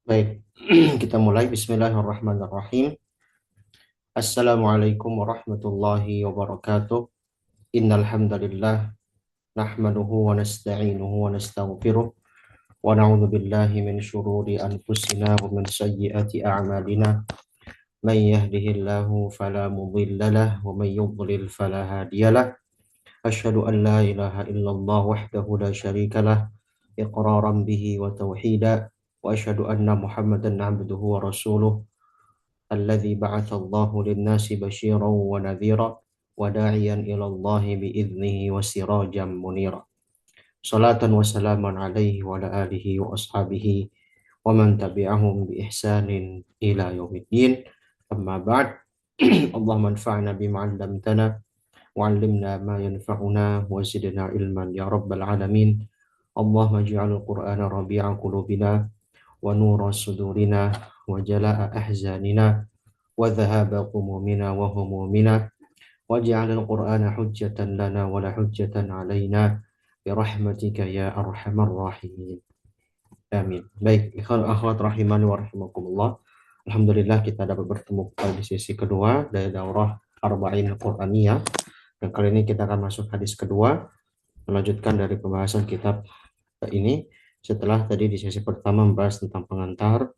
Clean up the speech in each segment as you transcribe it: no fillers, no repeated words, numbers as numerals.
Baik, kita mulai. Bismillahirrahmanirrahim. Assalamualaikum warahmatullahi wabarakatuh. Innal hamdalillah nahmaduhu wa nasta'inuhu wa nastaghfiruh wa na'udzu billahi min syururi anfusina wa min sayyiati a'malina. May yahdihillahu fala mudilla lahu wa may yudlil fala hadiyalah. Asyhadu an la ilaha illallah wahdahu la syarika lah iqraran bihi wa tauhida wa asyhadu anna Muhammadan 'abduhu wa rasuluh الذي بعث الله للناس بشيرا ونذيرا وداعيا إلى الله بإذنه وسراجا منيرا صلاة وسلاما عليه وعلى آله وأصحابه ومن تبعهم بإحسان إلى يوم الدين أما بعد اللهم انفعنا بما علمتنا وعلمنا ما ينفعنا وزدنا علما يا رب العالمين اللهم اجعل القرآن ربيع قلوبنا ونور صدورنا وجلاء أحزاننا وذهاب غمومنا وهمومنا واجعل القرآن حجة لنا ولا حجة علينا برحمتك يا أرحم الراحمين Amin. Baik, ikhwan akhwat rahimani wa rahimakumullah. Alhamdulillah kita dapat bertemu di sesi kedua dari daurah Arba'in Qur'aniyah. Dan kali ini kita akan masuk hadis kedua, melanjutkan dari pembahasan kitab ini setelah tadi di sesi pertama membahas tentang pengantar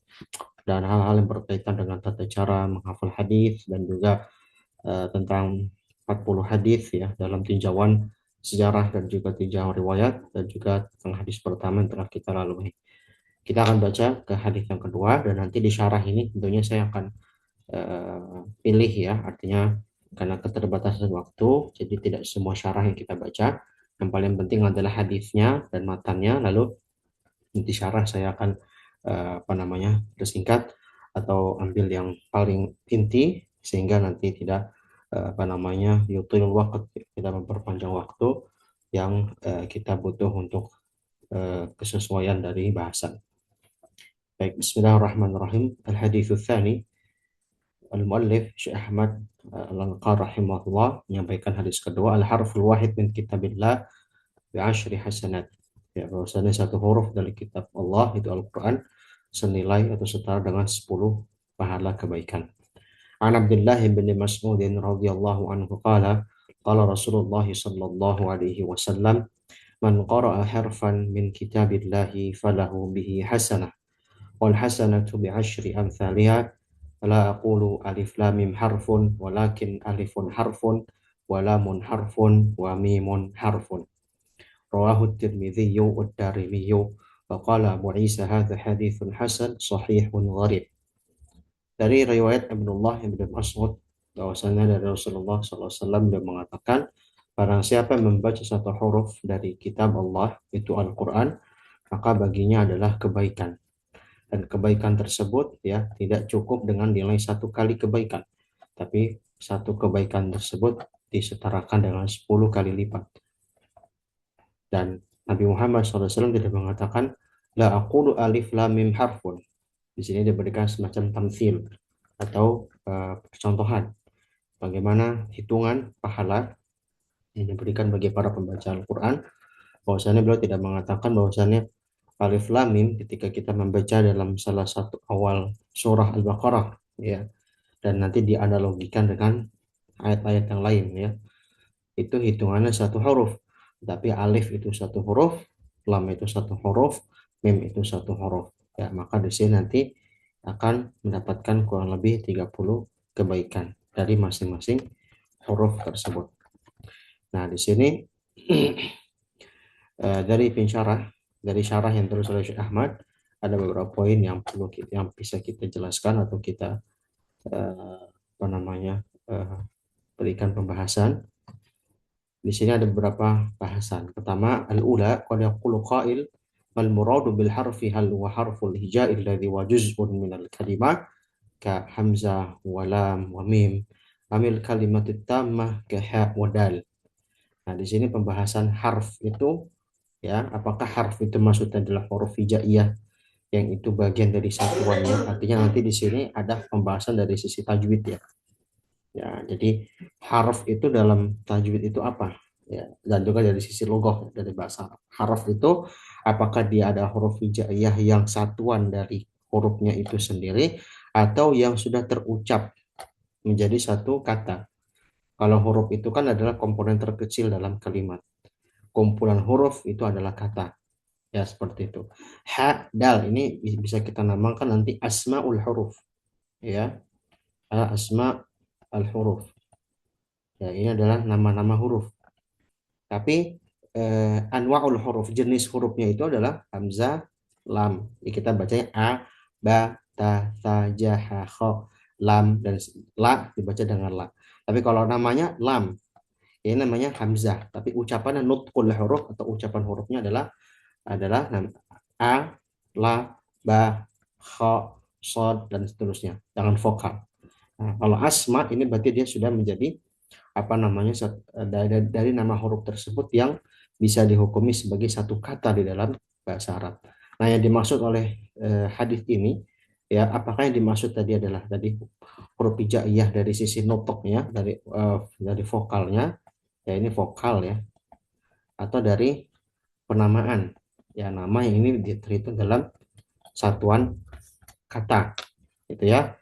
dan hal-hal yang berkaitan dengan tata cara menghafal hadis dan juga tentang 40 hadis ya dalam tinjauan sejarah dan juga tinjauan riwayat dan juga tentang hadis pertama yang telah kita lalui. Kita akan baca ke hadis yang kedua dan nanti di syarah ini tentunya saya akan pilih ya, artinya karena keterbatasan waktu jadi tidak semua syarah yang kita baca. Yang paling penting adalah hadisnya dan matanya, lalu nanti syarah saya akan bersingkat atau ambil yang paling inti sehingga nanti tidak yutil waktu, kita memperpanjang waktu yang kita butuh untuk kesesuaian dari bahasan. Baik, bismillahirrahmanirrahim. Al-haditsu tsani, al-muallif Syekh Ahmad Al-Anqar rahimahullah menyampaikan hadis kedua, al-harful wahid min kitabillah bi asyri hasanat. Ya, bahwasanya satu huruf dari kitab Allah itu Al-Qur'an senilai atau setara dengan 10 pahala kebaikan. An Abdullah bin Mas'ud radhiyallahu anhu qala qala Rasulullah sallallahu alaihi wasallam man qara'a harfan min kitabillahi falahu bihi hasanah wal hasanatu bi asyri amsalha la aqulu alif lam mim harfun walakin alifun harfun wa lamun harfun wa mimun harfun. Rawahu at-Tirmidzi wa ad-Darimi wa qala Abu Isa hadza haditsun hasan sahihun gharib. Dari riwayat Abdullah bin Mas'ud bahwasanya dari Rasulullah SAW dia mengatakan barang siapa yang membaca satu huruf dari kitab Allah itu Al-Quran maka baginya adalah kebaikan, dan kebaikan tersebut ya tidak cukup dengan nilai satu kali kebaikan, tapi satu kebaikan tersebut disetarakan dengan 10 kali lipat. Dan Nabi Muhammad SAW tidak mengatakan la aqulu alif lam mim harfun. Di sini diberikan semacam tamtsil atau percontohan bagaimana hitungan pahala yang diberikan bagi para pembaca Al-Quran. Bahwasannya beliau tidak mengatakan bahwasannya alif lam mim ketika kita membaca dalam salah satu awal surah Al-Baqarah ya, dan nanti dianalogikan dengan ayat-ayat yang lain ya, itu hitungannya satu huruf, tapi alif itu satu huruf, lam itu satu huruf, mim itu satu huruf ya, maka di sini nanti akan mendapatkan kurang lebih 30 kebaikan dari masing-masing huruf tersebut. Nah, di sini dari syarah yang terus oleh Syekh Ahmad ada beberapa poin yang bisa kita jelaskan atau kita berikan pembahasan. Di sini ada beberapa bahasan. Pertama, al-ula qad yaqulu qail mal muradu bil harfi hal huwa harful hijai alladhi wa juz'un min al-kalimat ka hamzah wa lam wa mim amil kalimatut tammah ka ha wa dal. Nah, di sini pembahasan harf itu ya, apakah harf itu maksudnya adalah huruf hijaiyah yang itu bagian dari satuannya, artinya nanti di sini ada pembahasan dari sisi tajwid ya. Ya, jadi harf itu dalam tajwid itu apa? Ya, dan juga dari sisi logoh dari bahasa Arab. Harf itu apakah dia ada huruf hijaiyah yang satuan dari hurufnya itu sendiri atau yang sudah terucap menjadi satu kata. Kalau huruf itu kan adalah komponen terkecil dalam kalimat. Kumpulan huruf itu adalah kata. Ya, seperti itu. Ha, dal ini bisa kita namakan nanti asmaul huruf. Ya, asma al huruf. Ya, ini adalah nama-nama huruf. Tapi anwaul huruf, jenis hurufnya itu adalah hamzah, lam. Jadi kita bacanya a, ba, ta, sa, ja, ha, kho, lam, dan la dibaca dengan la. Tapi kalau namanya lam, ini namanya hamzah. Tapi ucapannya nutqul huruf atau ucapan hurufnya adalah a, la, ba, kho, sod, dan seterusnya. Dengan vokal. Nah, kalau asma ini berarti dia sudah menjadi apa namanya dari nama huruf tersebut yang bisa dihukumi sebagai satu kata di dalam bahasa Arab. Nah, yang dimaksud oleh hadis ini ya, apakah yang dimaksud tadi adalah tadi huruf hijaiyah dari sisi notoknya, dari vokalnya, ya ini vokal ya, atau dari penamaan ya, nama yang ini terhitung dalam satuan kata, gitu ya.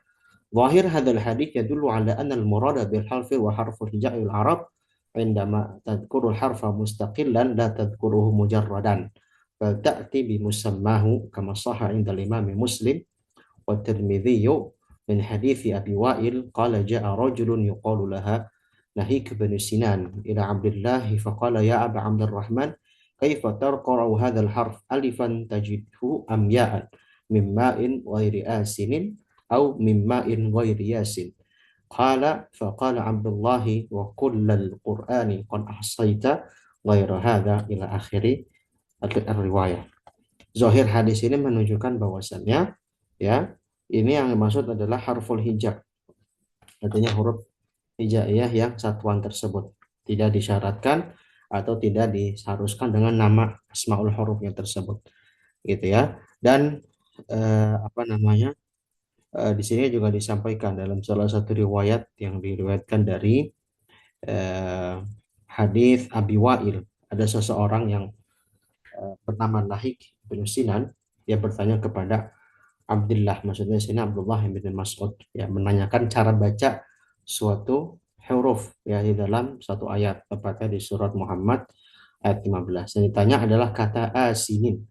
Zahir hadal hadits yadullu ala anna al-murada bil harfi wa harfu hija'i al-arab عندما تذكر الحرف مستقلا لا تذكره مجردا بل تأتي بمسماه كما صح عند الإمام مسلم والترمذي من حديث أبي وائل قال جاء رجل يقال لها نهيك بن سنان إلى عبد الله فقال يا أبا عبد الرحمن كيف تقرأ هذا الحرف ألفا تجده أم ياء من ماء غير آسن أو من ماء غير ياسن قال فقال عبد الله وكل القرآن قد أحصيت غير هذا إلى آخر riwayat. Zahir hadis ini menunjukkan bahwasannya ya, ini yang dimaksud adalah harful hijab. Artinya huruf hijaiyah yang satuan tersebut tidak disyaratkan atau tidak diharuskan dengan nama asmaul hurufnya tersebut. Gitu ya. Dan apa namanya? Di sini juga disampaikan dalam salah satu riwayat yang diriwayatkan dari hadis Abi Wa'il, ada seseorang yang bernama Nahik bin Sinan, dia bertanya kepada Abdullah, maksudnya sini Abdullah bin Mas'ud, ya, menanyakan cara baca suatu huruf ya di dalam satu ayat, tepatnya di surat Muhammad ayat 15. Yang ditanya adalah kata asinin,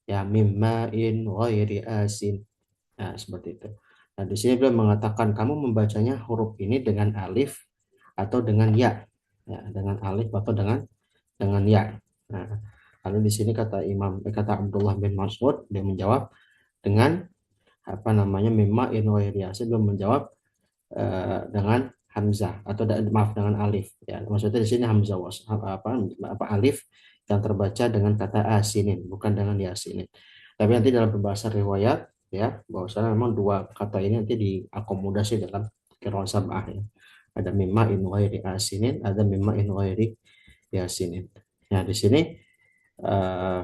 ya, mimma'in ghairi asin. Nah, seperti itu. Nah, di sini beliau mengatakan kamu membacanya huruf ini dengan alif atau dengan ya, ya, dengan alif atau dengan ya. Nah, lalu di sini kata Abdullah bin Mas'ud, dia menjawab dengan apa namanya mimma in ghairi. Belum menjawab dengan hamzah atau maaf dengan alif. Ya, maksudnya di sini hamzah apa alif yang terbaca dengan kata asinin, bukan dengan yasinin. Tapi nanti dalam pembahasan riwayat ya, bahwasanya memang dua kata ini nanti diakomodasi dalam qiraat sab'ah ya. Ada mimma in ghairi asinin, ada mimma in ghairi yasinin. Nah, di sini eh,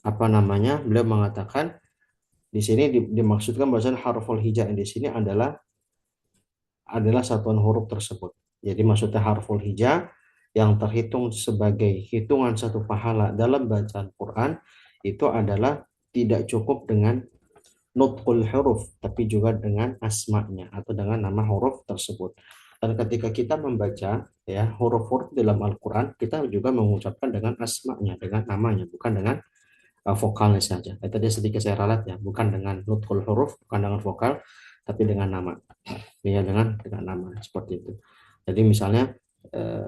apa namanya? Beliau mengatakan di sini dimaksudkan bahwasanya harful hija di sini adalah satuan huruf tersebut. Jadi maksudnya harful hija yang terhitung sebagai hitungan satu pahala dalam bacaan Quran itu adalah tidak cukup dengan nutqul huruf, tapi juga dengan asma'nya atau dengan nama huruf tersebut. Dan ketika kita membaca ya huruf-huruf dalam Al-Quran, kita juga mengucapkan dengan asma'nya, dengan namanya, bukan dengan vokalnya saja. Tadi sedikit saya ralat ya, bukan dengan nutqul huruf, bukan dengan vokal, tapi dengan nama. Ya, dengan nama seperti itu. Jadi misalnya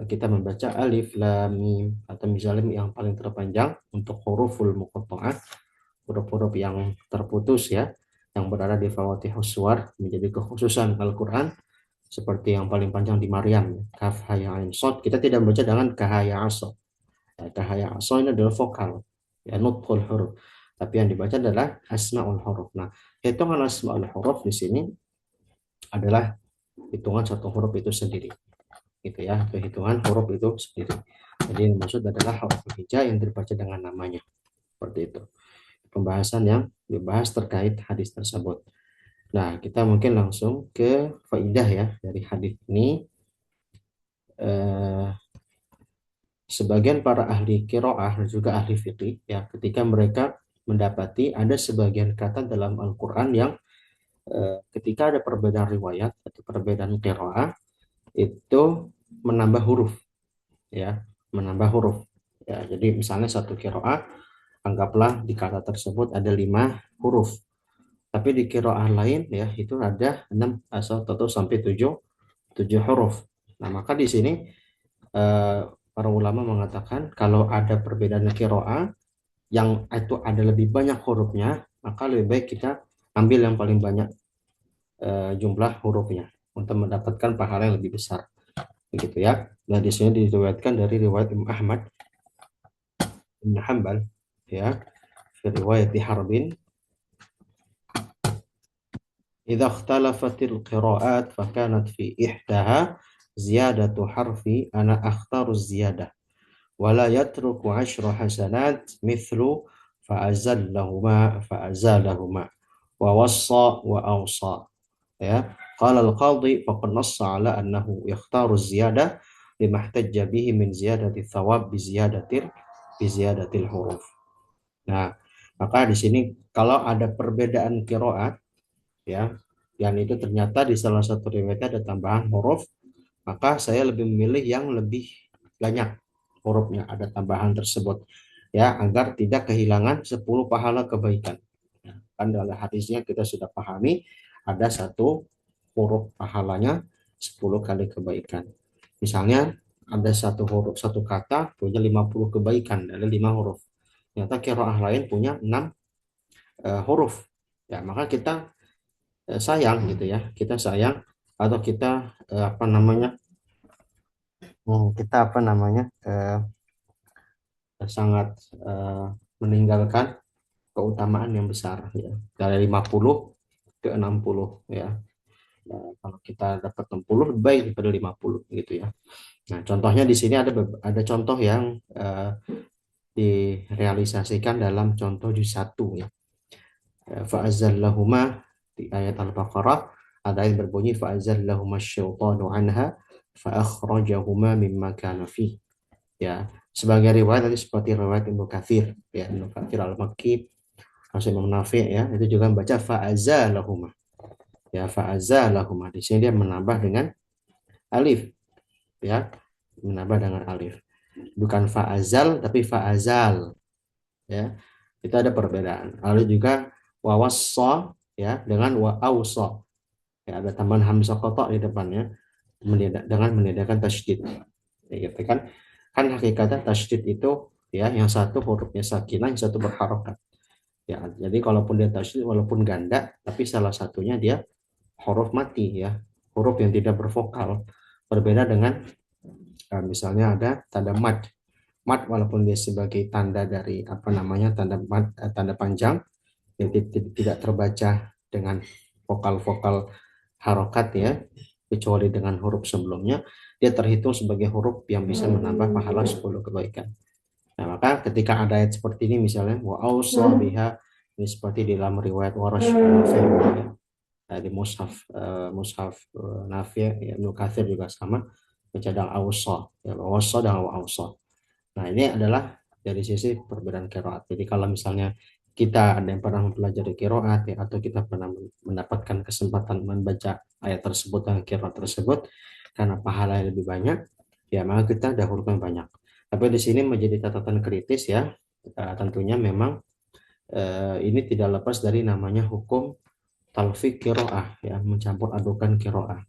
kita membaca alif lam mim, atau misalnya yang paling terpanjang untuk huruful muqatta'ah, huruf-huruf yang terputus ya, yang berada di Fawatihus Suwar, menjadi kekhususan Al-Quran, seperti yang paling panjang di Maryam, kaf ha ya ain shad, kita tidak membaca dengan kahaya aso. Kahaya aso ini adalah vokal, ya, nutqul huruf. Tapi yang dibaca adalah asmaul huruf. Nah, hitungan asmaul huruf di sini adalah hitungan satu huruf itu sendiri, gitu ya, hitungan huruf itu sendiri. Jadi yang maksud adalah huruf hija yang terbaca dengan namanya, seperti itu. Pembahasan yang dibahas terkait hadis tersebut. Nah, kita mungkin langsung ke faidah ya dari hadis ini. Sebagian para ahli qiraah dan juga ahli fikih ya, ketika mereka mendapati ada sebagian kata dalam Al-Quran yang ketika ada perbedaan riwayat atau perbedaan qiraah itu menambah huruf, ya, menambah huruf. Ya, jadi misalnya satu qiraah, anggaplah di kata tersebut ada 5 huruf, tapi di qiraah lain ya itu ada 6 atau sampai 7 huruf. Nah, maka di sini para ulama mengatakan kalau ada perbedaan qiraah yang itu ada lebih banyak hurufnya, maka lebih baik kita ambil yang paling banyak jumlah hurufnya untuk mendapatkan pahala yang lebih besar, begitu ya. Nah, di sini diriwayatkan dari riwayat Imam Ahmad bin Hanbal, ya, riwayat di Harbin, idza ikhtalafatil qira'at fakanat fi ihdaha ziyadatu harfi ana akhtaru ziyadah wala yatruku 'ashra hasanat mithlu fa'azalahuma wa wassa wa awsa, ya. Qala al-qadhi faqad nassa ala annahu yakhtaru ziyadah lima ihtajja bihi min ziyadati thawab bi ziyadatil huruf. Nah, maka di sini kalau ada perbedaan qiraat, ya, yang itu ternyata di salah satu riwayat ada tambahan huruf, maka saya lebih memilih yang lebih banyak hurufnya, ada tambahan tersebut, ya, agar tidak kehilangan 10 pahala kebaikan. Kan dalam hadisnya kita sudah pahami ada satu huruf pahalanya 10 kali kebaikan. Misalnya ada satu huruf, satu kata punya 50 kebaikan dari 5 huruf. Ternyata qiraah lain punya 6 huruf. Ya, maka kita sayang gitu ya. Kita sayang atau kita kita sangat meninggalkan keutamaan yang besar, ya. Dari 50 ke 60, ya. Nah, kalau kita dapat 60 lebih baik daripada 50 gitu ya. Nah, contohnya di sini ada contoh yang direalisasikan dalam contoh juz 1, ya. Fa'azallahuma di ayat Al-Baqarah ada yang berbunyi fa'azallahuma syaitanu anha fa'akhrajahuma mimma kana fi. Ya, sebagai riwayat tadi seperti riwayat Ibnu Katsir, ya, Ibnu Katsir Al-Makki, Imam Nafi', ya, itu juga membaca fa'azallahuma. Ya, fa'azallahuma. Di sini dia menambah dengan alif, ya. Menambah dengan alif. Bukan fa'azal tapi fa'azal, ya. Itu ada perbedaan. Lalu juga wawassa, ya, dengan wa'ausa. Ya, ada tambahan hamzah qata di depannya dengan meniadakan tasydid. Ya, gitu kan. Kan hakikatnya tasydid itu, ya, yang satu hurufnya sakinah, yang satu berharokat. Ya, jadi kalaupun dia tasydid walaupun ganda, tapi salah satunya dia huruf mati, ya, huruf yang tidak bervokal. Berbeda dengan misalnya ada tanda mad. Mad walaupun dia sebagai tanda dari tanda mad, tanda panjang yang tidak terbaca dengan vokal-vokal harokat, ya, kecuali dengan huruf sebelumnya, dia terhitung sebagai huruf yang bisa menambah pahala 10 kebaikan. Nah, maka ketika ada ayat seperti ini misalnya wa ausa biha, ini seperti di dalam riwayat Warash Nafi', di mushaf Nafi', ya, Ibnu Katsir juga sama mencadang ausa, ya, ausa dan ausa. Nah, ini adalah dari sisi perbedaan qiraat. Jadi kalau misalnya kita ada yang pernah mempelajari qiraat, ya, atau kita pernah mendapatkan kesempatan membaca ayat tersebut dan qiraat tersebut karena pahala yang lebih banyak, ya, maka kita dahulukan banyak. Tapi di sini menjadi catatan kritis, ya, tentunya memang ini tidak lepas dari namanya hukum talfik qiraah, ya, mencampur adukan qiraah.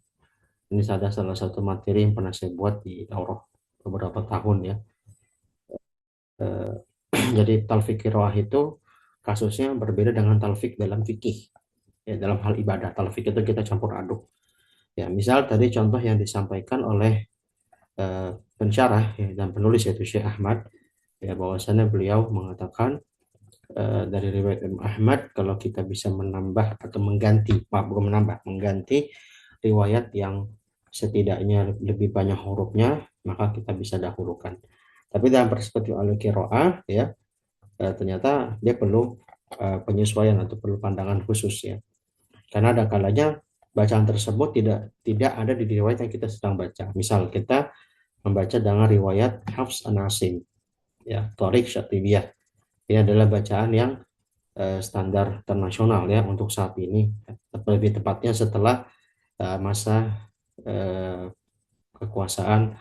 Ini ada salah satu materi yang pernah saya buat di daurah beberapa tahun, ya. Jadi talfik qiraah itu kasusnya berbeda dengan talfik dalam fikih, ya, dalam hal ibadah. Talfik itu kita campur aduk, ya. Misal tadi contoh yang disampaikan oleh pensyarah, ya, dan penulis yaitu Syekh Ahmad, ya, bahwasanya beliau mengatakan dari riwayat Imam Ahmad kalau kita bisa menambah atau mengganti, bukan menambah, mengganti riwayat yang setidaknya lebih banyak hurufnya, maka kita bisa dahulukan. Tapi dalam perspektif al-qiraah, ya, ternyata dia perlu penyesuaian atau perlu pandangan khusus, ya. Karena ada kalanya bacaan tersebut tidak ada di riwayat yang kita sedang baca. Misal kita membaca dengan riwayat Hafs an Asim, ya, Thariq Syatibiyah. Ini adalah bacaan yang standar internasional ya untuk saat ini, lebih tepatnya setelah masa eh, kekuasaan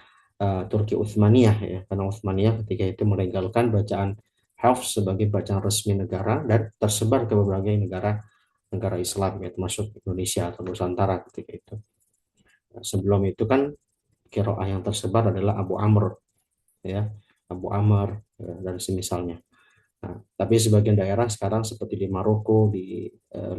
Turki Utsmaniyah ya, karena Utsmaniyah ketika itu melegalkan bacaan Hafs sebagai bacaan resmi negara dan tersebar ke berbagai negara Islam ya, termasuk Indonesia atau Nusantara ketika itu. Nah, sebelum itu kan kiroah yang tersebar adalah Abu Amr ya, Abu Amr dan semisalnya. Nah, tapi sebagian daerah sekarang seperti di Maroko, di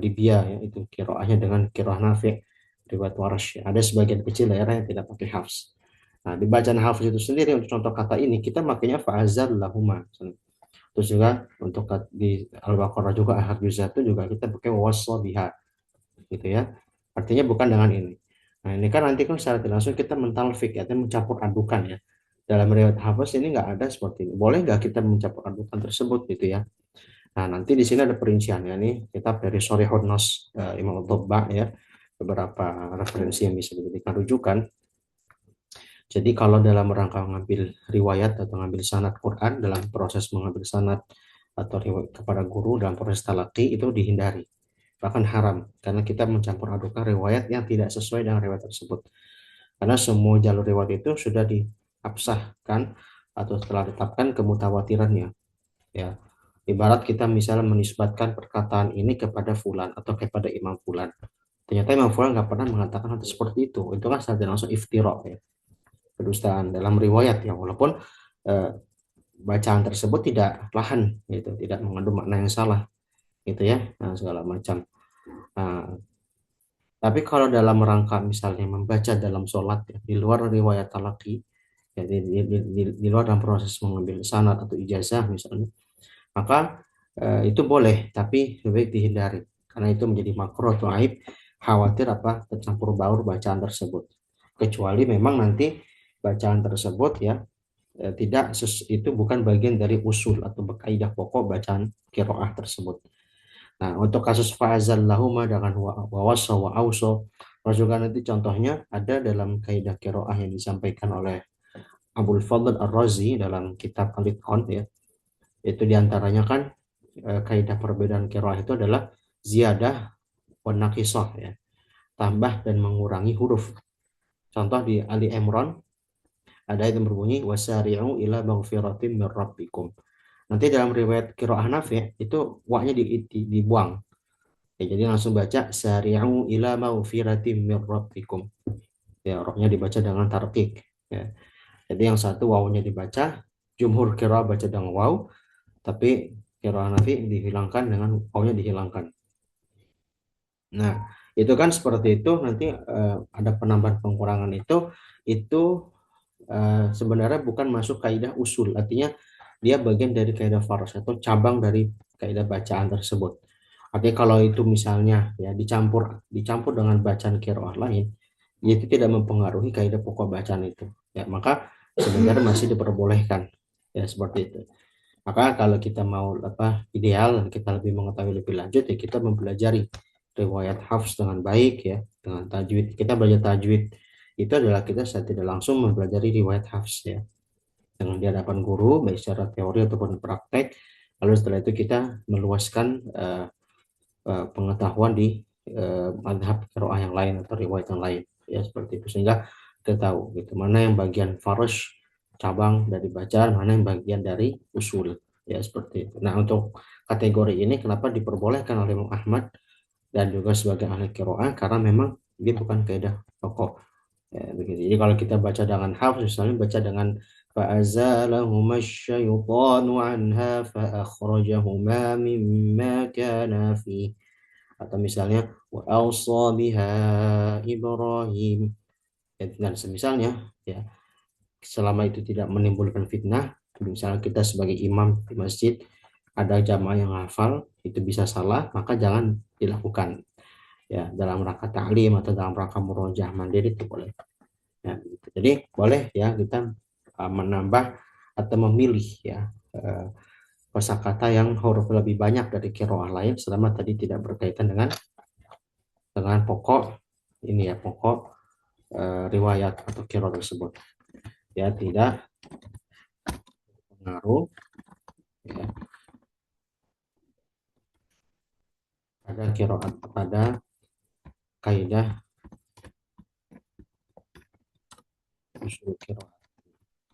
Libya ya, itu kiroahnya dengan kiroah nafi' riwayat Warsh. Ada sebagian kecil daerah yang tidak pakai hafs. Nah, di bacaan hafs itu sendiri untuk contoh kata ini kita makanya fa'azal lahuma. Terus juga untuk di Al-Baqarah juga ahad itu juga kita pakai wasabiha gitu ya. Artinya bukan dengan ini. Nah, ini kan nanti kan secara tidak langsung kita mentalfik ya, mencampur adukan ya. Dalam riwayat hafs ini nggak ada seperti ini. Boleh nggak kita mencampur adukan tersebut gitu ya? Nah, nanti di sini ada perinciannya nih, kitab dari Shorihun Nas Imam Ad-Dabba ya, beberapa referensi yang bisa dijadikan rujukan. Jadi kalau dalam rangka mengambil riwayat atau mengambil sanad Quran dalam proses mengambil sanad atau riwayat kepada guru dalam proses talaki itu dihindari, bahkan haram karena kita mencampur adukan riwayat yang tidak sesuai dengan riwayat tersebut. Karena semua jalur riwayat itu sudah diabsahkan atau telah ditetapkan kemutawatirannya ya. Ibarat kita misalnya menisbatkan perkataan ini kepada fulan atau kepada Imam Fulan. Ternyata Imam Fulan nggak pernah mengatakan hal seperti itu. Itu kan secara langsung iftira ya, kedustaan dalam riwayat ya. Walaupun eh, bacaan tersebut tidak lahan gitu, tidak mengandung makna yang salah gitu ya. Nah, segala macam. Nah, tapi kalau dalam rangka misalnya membaca dalam sholat ya, di luar riwayat talaki, ya, di luar dalam proses mengambil sanad atau ijazah misalnya, maka itu boleh tapi lebih baik dihindari karena itu menjadi makruh atau aib, khawatir apa tercampur baur bacaan tersebut, kecuali memang nanti bacaan tersebut ya tidak itu bukan bagian dari usul atau kaidah pokok bacaan kiroah tersebut. Nah, untuk kasus fa'azal lahuma dengan wawasa wa auso, juga nanti contohnya ada dalam kaidah kiroah yang disampaikan oleh Abul Fadl Ar-Razi dalam kitab Al-Itqan ya. Itu diantaranya kan kaidah perbedaan kiroah itu adalah ziyadah wa naqisah ya, tambah dan mengurangi huruf. Contoh di Ali Imran ada yang berbunyi wasari'u ila maghfiratim mir rabbikum. Nanti dalam riwayat kiroah Nafi itu wa-nya dibuang. Ya, jadi langsung baca sari'u ila maghfiratim mir rabbikum. Ya, rohnya dibaca dengan tarqiq. Ya. Jadi yang satu wawunya dibaca, jumhur kira baca dengan waw, tapi kira Nafi dihilangkan dengan wawunya dihilangkan. Nah, itu kan seperti itu nanti ada penambahan pengurangan itu sebenarnya bukan masuk kaidah usul, artinya dia bagian dari kaidah faras atau cabang dari kaidah bacaan tersebut. Artinya kalau itu misalnya ya dicampur dicampur dengan bacaan qiraah lain, ya itu tidak mempengaruhi kaidah pokok bacaan itu. Ya, maka sebenarnya masih diperbolehkan. Ya, seperti itu. Maka kalau kita mau apa ideal dan kita lebih mengetahui lebih lanjut ya kita mempelajari riwayat Hafs dengan baik ya, dengan tajwid. Kita belajar tajwid itu adalah kita secara tidak langsung mempelajari riwayat Hafs ya dengan di hadapan guru baik secara teori ataupun praktek. Lalu setelah itu kita meluaskan pengetahuan di madhab qiraah yang lain atau riwayat yang lain ya seperti itu sehingga kita tahu gitu mana yang bagian farsh cabang dari bacaan, mana yang bagian dari usul ya seperti itu. Nah, untuk kategori ini kenapa diperbolehkan oleh Imam Ahmad dan juga sebagai ahli qiraah karena memang dia bukan kaidah pokok ya, begitu. Jadi kalau kita baca dengan hafs misalnya baca dengan فأزالهما الشيطان عنها فأخرجهما مما كان فيه atau misalnya wa awsa biha Ibrahim dan semisalnya ya selama itu tidak menimbulkan fitnah, misalnya kita sebagai imam di masjid ada jamaah yang hafal itu bisa salah maka jangan dilakukan ya dalam rangka ta'lim atau dalam rangka murojaah mandiri itu boleh ya, gitu. Jadi boleh ya kita menambah atau memilih ya kosakata yang huruf lebih banyak dari qiraah lain selama tadi tidak berkaitan dengan pokok ini ya pokok riwayat atau qiraah tersebut ya tidak pengaruh ya. qiraat, pada kaidah usul qiraat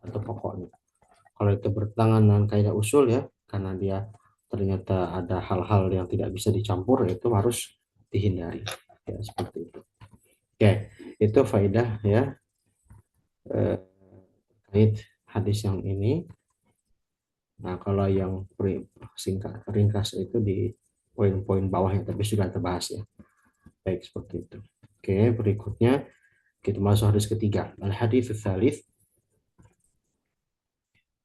atau pokoknya. Kalau itu bertentangan dengan kaidah usul ya, karena dia ternyata ada hal-hal yang tidak bisa dicampur, itu harus dihindari. Ya, seperti itu. Oke, itu faedah ya terkait hadis yang ini. Nah, kalau yang singkat ringkas itu di poin-poin bawahnya, tapi sudah terbahas ya. Baik, seperti itu. Oke, berikutnya kita masuk hadis ketiga. Al-hadis tsalits,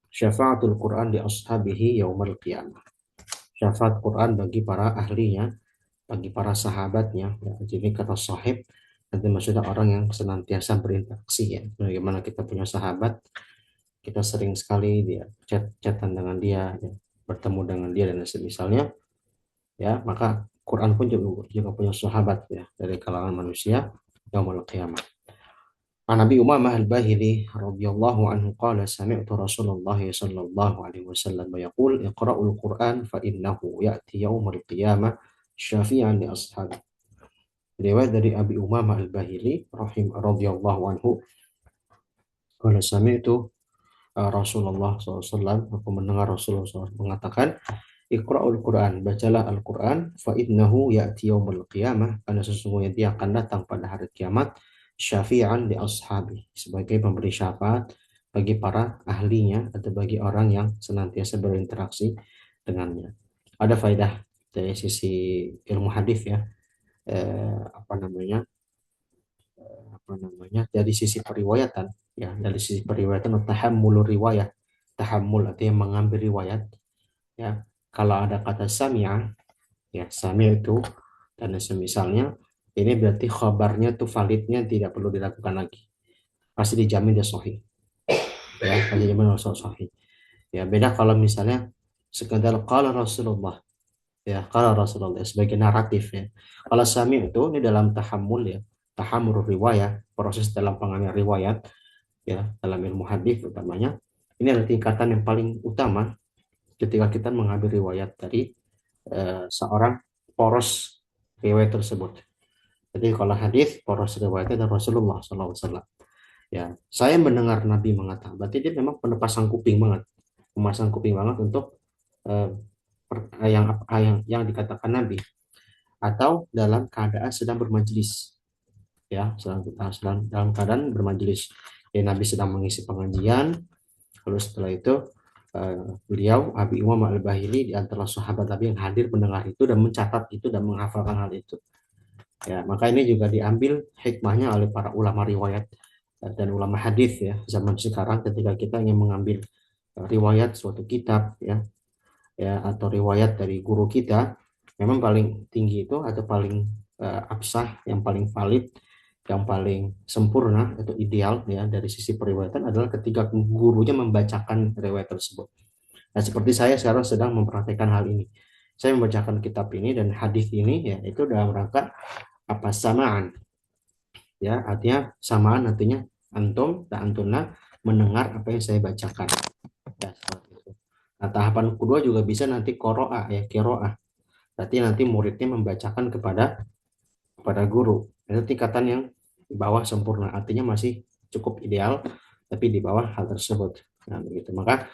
syafaatul Quran di ashabihi yaumil qiyamah. Syafaat Quran bagi para ahlinya, bagi para sahabatnya. Ya, jadi kata sahib, nanti maksudnya orang yang senantiasa berinteraksi ya. Bagaimana kita punya sahabat, kita sering sekali dia chatan dengan dia, ya, bertemu dengan dia dan semisalnya, ya maka Quran pun juga punya sahabat ya dari kalangan manusia yaumul qiyamah. An Nabi Umamah Al-Bahili radhiyallahu anhu qala sami'tu Rasulullah sallallahu alaihi wasallam yaqul iqra'ul Qur'an fa innahu ya'ti yaumil qiyamah syafi'an li ashabi. Riwayat dari Abi Umamah Al-Bahili radhiyallahu anhu qala sami'tu Rasulullah SAW, aku mendengar Rasulullah SAW mengatakan, Iqra'ul Quran, bacalah Al-Quran, fa innahu ya'ti yaumul qiyamah, karena sesungguhnya dia akan datang pada hari kiamat, syafi'an li ashabi, sebagai pemberi syafaat bagi para ahlinya atau bagi orang yang senantiasa berinteraksi dengannya. Ada faedah dari sisi ilmu hadis ya, apa namanya, dari sisi periwayatan ya, dari sisi periwayatan tahammul riwayat, tahammul artinya mengambil riwayat ya. Kalau ada kata sami'a ya, sami' itu dan semisalnya, ini berarti khabarnya tuh validnya tidak perlu dilakukan lagi, pasti dijamin dia sahih ya, pasti dijamin sahih ya. Beda kalau misalnya sekedar qala Rasulullah ya, qala Rasulullah sebagai naratif ya. Kalau sami' itu ini dalam tahammul ya, tahammul riwayat, proses dalam pengambilan riwayat ya, dalam ilmu hadis utamanya, ini adalah tingkatan yang paling utama ketika kita mengambil riwayat dari seorang poros riwayat tersebut. Jadi kalau hadis poros riwayatnya dari Rasulullah SAW. Ya, saya mendengar Nabi mengatakan, berarti dia memang penepasang kuping banget, memasang kuping banget untuk eh, yang dikatakan Nabi, atau dalam keadaan sedang bermajelis ya, sedang dalam keadaan bermajelis ya, Nabi sedang mengisi pengajian. Lalu setelah itu beliau Abi Umam Al-Bahili di antara sahabat Nabi yang hadir mendengar itu dan mencatat itu dan menghafalkan hal itu. Ya, maka ini juga diambil hikmahnya oleh para ulama riwayat dan ulama hadis ya zaman sekarang, ketika kita ingin mengambil riwayat suatu kitab ya, atau riwayat dari guru kita, memang paling tinggi itu atau paling absah, yang paling valid, yang paling sempurna atau ideal ya dari sisi periwayatan adalah ketika gurunya membacakan riwayat tersebut. Nah, seperti saya sekarang sedang mempraktekkan hal ini. Saya membacakan kitab ini dan hadis ini ya, itu dalam rangka apa, samaan ya, artinya samaan artinya antum dan antuna mendengar apa yang saya bacakan ya, seperti itu. Nah, tahapan kedua juga bisa nanti qiraah ya, qiraah. Berarti nanti muridnya membacakan kepada guru. Itu tingkatan yang di bawah sempurna, artinya masih cukup ideal, tapi di bawah hal tersebut. Nah, begitu. Maka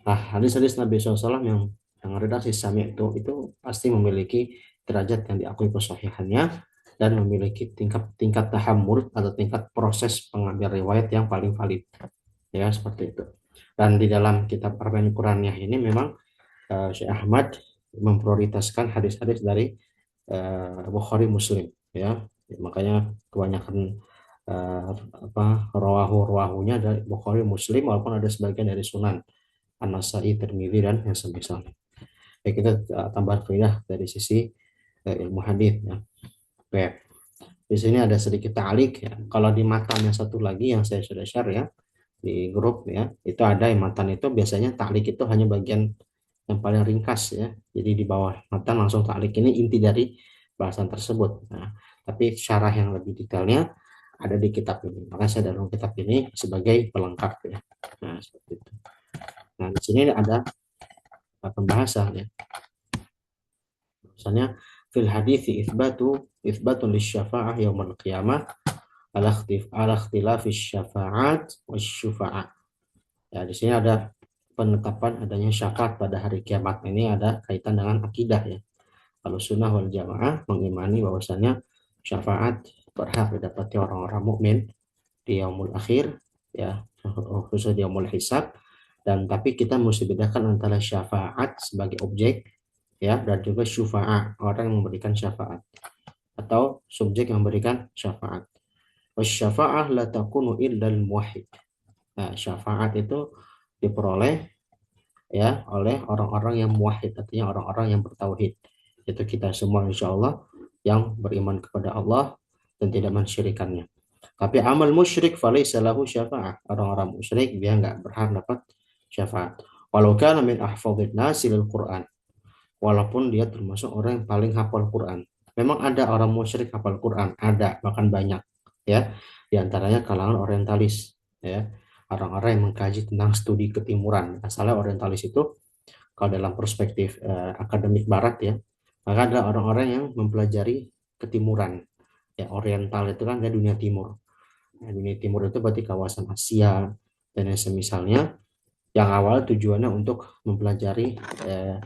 hadis-hadis Nabi SAW yang redaksi sami itu pasti memiliki derajat yang diakui kesahihannya dan memiliki tingkat tahammul atau tingkat proses pengambil riwayat yang paling valid. Ya, seperti itu. Dan di dalam kitab Arba'in Quraniyah ini memang Syekh Ahmad memprioritaskan hadis-hadis dari Bukhari Muslim ya. Makanya kebanyakan rawahunya dari Bukhari Muslim, walaupun ada sebagian dari Sunan An-Nasai, Tirmidzi dan yang semisal. Ya, kita tambah faedah dari sisi ilmu hadis ya. Oke. Di sini ada sedikit ta'liq ya. Kalau di matan yang satu lagi yang saya sudah share ya di grup ya, itu ada yang matan itu biasanya ta'liq itu hanya bagian yang paling ringkas ya. Jadi di bawah matan langsung ta'liq, ini inti dari bahasan tersebut. Nah, tapi syarah yang lebih detailnya ada di kitab ini. Maka saya dalam kitab ini sebagai pelengkap ya. Nah, seperti itu. Nah, di sini ada pembahasan ya. Misalnya fil hadithi itsbatun lisyafa'ah yaumil qiyamah ala ikhtilafis syafa'at wasyufa'a. Ya, di sini ada penetapan adanya syafaat pada hari kiamat. Ini ada kaitan dengan akidah ya. Kalau sunnah wal jamaah mengimani bahwasanya syafaat berhak didapati orang-orang mukmin di yaumul akhir ya, khusus di yaumul hisab. Dan tapi kita mesti bedakan antara syafaat sebagai objek ya, dan juga syufa'a, orang yang memberikan syafaat atau subjek yang memberikan syafaat. Wasyafa'ah la takunu illal muwahhid. Nah, syafaat itu diperoleh ya oleh orang-orang yang muwahhid, artinya orang-orang yang bertauhid. Itu kita semua insya Allah yang beriman kepada Allah dan tidak mensyirikannya. Tapi amal musyrik falaysa lahu syafa'ah. Orang-orang musyrik dia nggak berhak dapat syafaat. Walau kana min ahfadhin nasi lil Quran. Walaupun dia termasuk orang yang paling hafal Quran. Memang ada orang musyrik hafal Quran, ada, bahkan banyak ya. Di antaranya kalangan orientalis ya. Orang-orang yang mengkaji tentang studi ketimuran. Asalnya orientalis itu kalau dalam perspektif akademik barat ya, maka ada orang-orang yang mempelajari ketimuran. Ya, oriental itu kan dari dunia timur. Nah, dunia timur itu berarti kawasan Asia dan yang semisalnya, yang awal tujuannya untuk mempelajari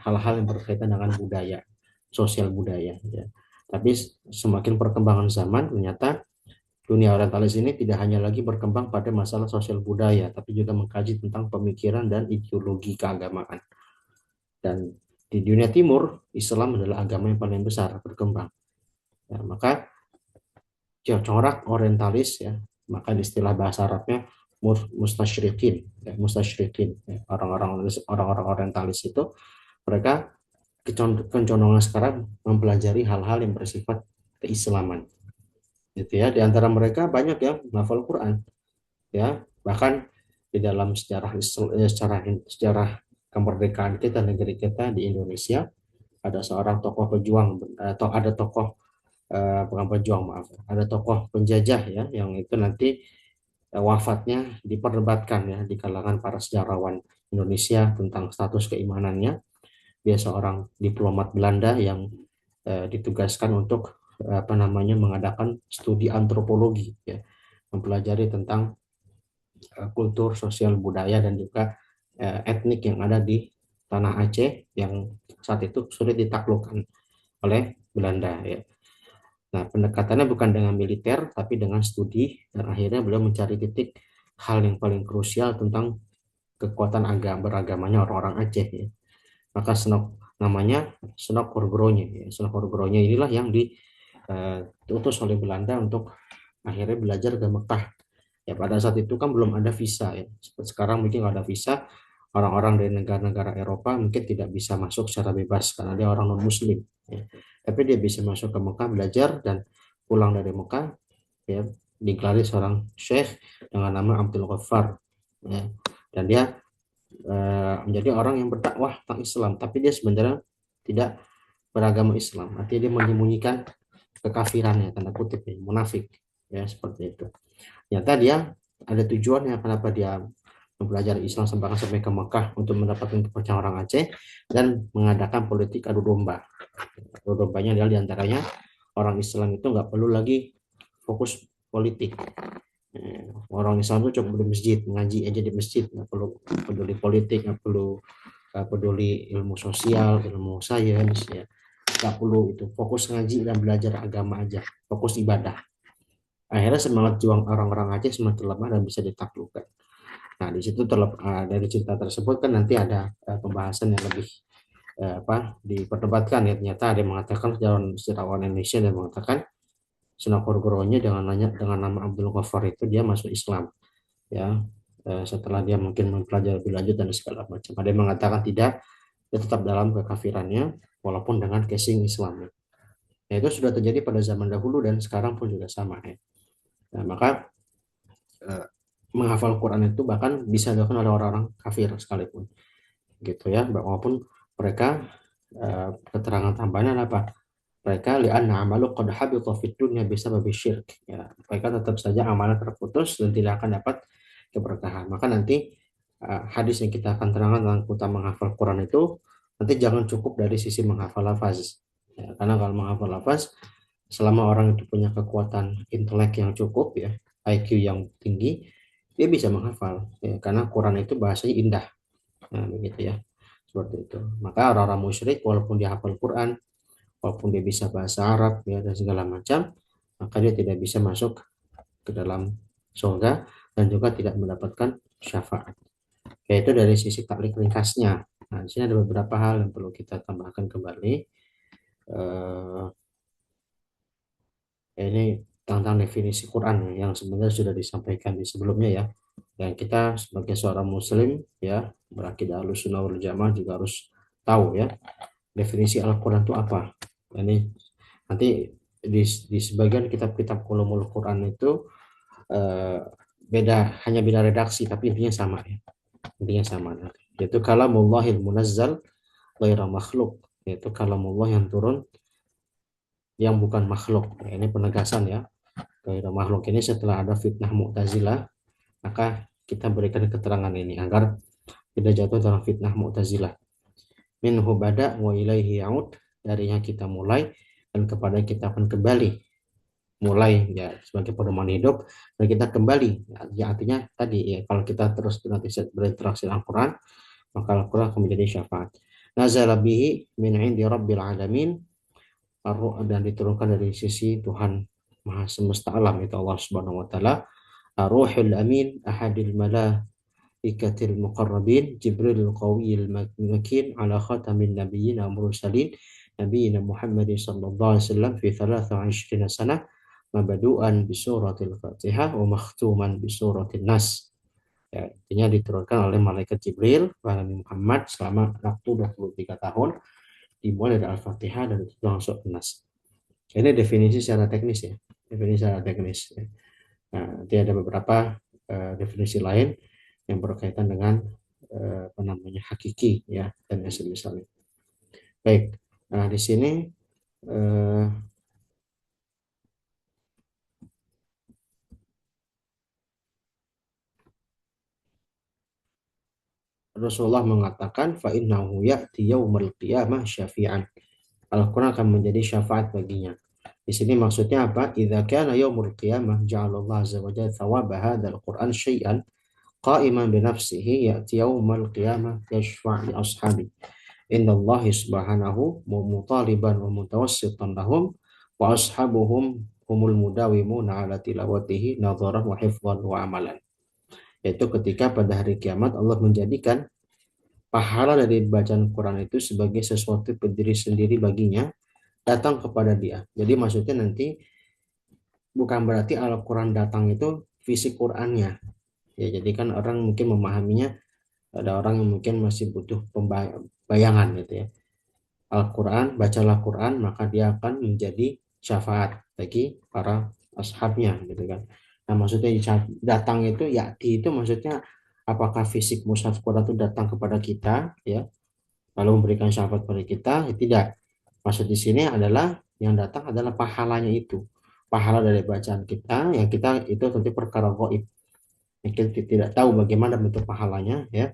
hal-hal yang berkaitan dengan budaya, sosial budaya. Ya. Tapi semakin perkembangan zaman, ternyata dunia orientalis ini tidak hanya lagi berkembang pada masalah sosial budaya, tapi juga mengkaji tentang pemikiran dan ideologi keagamaan. Dan di dunia timur, Islam adalah agama yang paling besar berkembang. Ya, maka corak orientalis ya, maka istilah bahasa Arabnya mustasyrikin ya, mustasyrikin ya. Orang-orang orientalis itu mereka kecondongan sekarang mempelajari hal-hal yang bersifat keislaman gitu ya. Di antara mereka banyak yang menghafal Quran ya, bahkan di dalam sejarah kemerdekaan kita, negeri kita di Indonesia, ada seorang tokoh pejuang atau ada tokoh bukan pejuang, maaf, ada tokoh penjajah ya yang itu nanti wafatnya diperdebatkan ya di kalangan para sejarawan Indonesia tentang status keimanannya. Dia seorang diplomat Belanda yang ditugaskan untuk apa namanya mengadakan studi antropologi ya, mempelajari tentang kultur, sosial, budaya dan juga etnik yang ada di tanah Aceh yang saat itu sulit ditaklukkan oleh Belanda ya. Nah, pendekatannya bukan dengan militer, tapi dengan studi, dan akhirnya beliau mencari titik hal yang paling krusial tentang kekuatan beragamanya orang-orang Aceh. Ya. Maka namanya Senok Horgronya. Ya. Senok Horgronya inilah yang diutus oleh Belanda untuk akhirnya belajar ke Mekah. Ya, pada saat itu kan belum ada visa. Ya. Sekarang mungkin nggak ada visa, orang-orang dari negara-negara Eropa mungkin tidak bisa masuk secara bebas karena dia orang non-Muslim. Ya. Tapi dia bisa masuk ke Mekah belajar dan pulang dari Mekah ya digelari seorang syekh dengan nama Abdul Ghaffar ya. Dan dia menjadi orang yang berdakwah tentang Islam, tapi dia sebenarnya tidak beragama Islam. Artinya dia menyembunyikan kekafirannya, tanda kutip ya, munafik ya seperti itu. Ternyata dia ada tujuannya kenapa dia mempelajari Islam sampai ke Mekah untuk mendapatkan kepercayaan orang Aceh dan mengadakan politik adu domba. Adu dombanya adalah diantaranya orang Islam itu nggak perlu lagi fokus politik. Orang Islam itu cukup di masjid, ngaji aja di masjid, nggak perlu peduli politik, nggak perlu peduli ilmu sosial, ilmu sains, ya nggak perlu itu, fokus ngaji dan belajar agama aja, fokus ibadah. Akhirnya semangat juang orang-orang Aceh semakin lemah dan bisa ditaklukkan. Nah, di situ dari cerita tersebut kan nanti ada pembahasan yang lebih diperdebatkan ya. Ternyata ada yang mengatakan sejarawan Indonesia dan mengatakan Senakor Goronya dengan nama Abdul Ghaffar itu dia masuk Islam ya, setelah dia mungkin mempelajari lebih lanjut dan segala macam. Ada yang mengatakan tidak, dia tetap dalam kekafirannya walaupun dengan casing Islam. Nah, itu sudah terjadi pada zaman dahulu dan sekarang pun juga sama ya. Nah, maka menghafal Quran itu bahkan bisa dilakukan oleh orang-orang kafir sekalipun gitu ya, walaupun mereka keterangan tambahan apa, mereka li'anna amalu qad habita fid dunya bisababi syirk ya, mereka tetap saja amalan terputus dan tidak akan dapat keberkahan. Maka nanti hadis yang kita akan terangkan tentang keutamaan menghafal Quran itu nanti jangan cukup dari sisi menghafal lafaz Ya, karena kalau menghafal lafaz, selama orang itu punya kekuatan intelek yang cukup ya, IQ yang tinggi, dia bisa menghafal. Ya, karena Quran itu bahasanya indah. Nah, begitu ya. Seperti itu. Maka orang-orang musyrik walaupun dia hafal Quran, walaupun dia bisa bahasa Arab ya dan segala macam, maka dia tidak bisa masuk ke dalam surga dan juga tidak mendapatkan syafaat. Yaitu dari sisi taklik ringkasnya. Nah, di sini ada beberapa hal yang perlu kita tambahkan kembali. Eh, ini tentang definisi Quran yang sebenarnya sudah disampaikan di sebelumnya ya. Dan kita sebagai seorang muslim ya, berakidah Ahlussunnah wal Jamaah juga harus tahu ya definisi Al-Quran itu apa. Ini nanti di sebagian kitab-kitab ulumul Quran itu eh, hanya beda redaksi tapi intinya sama ya. Intinya sama. Yaitu kalamullahil munazzal ghaira makhluk, yaitu kalamullah yang turun yang bukan makhluk. Ya, ini penegasan ya. Ghaira makhluk ini setelah ada fitnah Mu'tazilah, maka kita berikan keterangan ini agar tidak jatuh dalam fitnah Mu'tazilah. Minhu bada wa ilaihi yaud, darinya kita mulai dan kepada kita akan kembali. Mulai ya sebagai pedoman hidup dan kita kembali ya, artinya tadi ya kalau kita terus nanti berinteraksi dengan Al-Quran, maka Al-Quran akan menjadi syafaat. Nazala bihi min indi rabbil alamin, dan diturunkan dari sisi Tuhan Maha Semesta Alam, itu Allah Subhanahu wa taala. Ar-Ruhul Amin ahadil malaikatil muqarrabin Jibril qawiyil makin ala khatamin nabiyyin wa mursalin nabiyina Muhammadin sallallahu alaihi wasallam fi 23 sanah mabadu'an bi suratil Fatihah wa makhtuman bi suratil Nas. Ya, artinya diturunkan oleh malaikat Jibril kepada Nabi Muhammad selama waktu 23 tahun, dimulai dari Al-Fatihah dan itu langsung ke Nas. Ini definisi secara teknis ya, definisi secara teknis. Nah, nanti ada beberapa definisi lain yang berkaitan dengan apa namanya hakiki ya dan misalnya. Baik, nah di sini eh, Rasulullah mengatakan fa innahu ya'ti yaumil qiyamah syafi'an. Al-Quran akan menjadi syafaat baginya. Di sini maksudnya apa? Idza kana yaumul qiyamah ja'alallahu azza wa jalla thawaba hadzal Qur'an syai'an qa'iman bi nafsihi ya'ti yaumal qiyamah yashfa' li ashabi. Innallahi subhanahu mutaliban wa mutawassitan lahum wa ashabuhum humul mudawimuna ala tilawatihi nadharan wa hifdhan wa amalan. Yaitu ketika pada hari kiamat Allah menjadikan pahala dari bacaan Quran itu sebagai sesuatu berdiri sendiri baginya datang kepada dia. Jadi maksudnya nanti bukan berarti Al-Quran datang itu fisik Qurannya. Ya, jadi kan orang mungkin memahaminya, ada orang yang mungkin masih butuh bayangan gitu ya. Al-Quran, bacalah Quran, maka dia akan menjadi syafaat bagi para ashabnya gitu kan. Nah maksudnya datang itu ya itu maksudnya apakah fisik mushaf Quran itu datang kepada kita ya lalu memberikan syafaat kepada kita ya tidak. Maksud di sini adalah yang datang adalah pahalanya itu. Pahala dari bacaan kita yang kita itu tentu perkara gaib. Kita tidak tahu bagaimana bentuk pahalanya ya.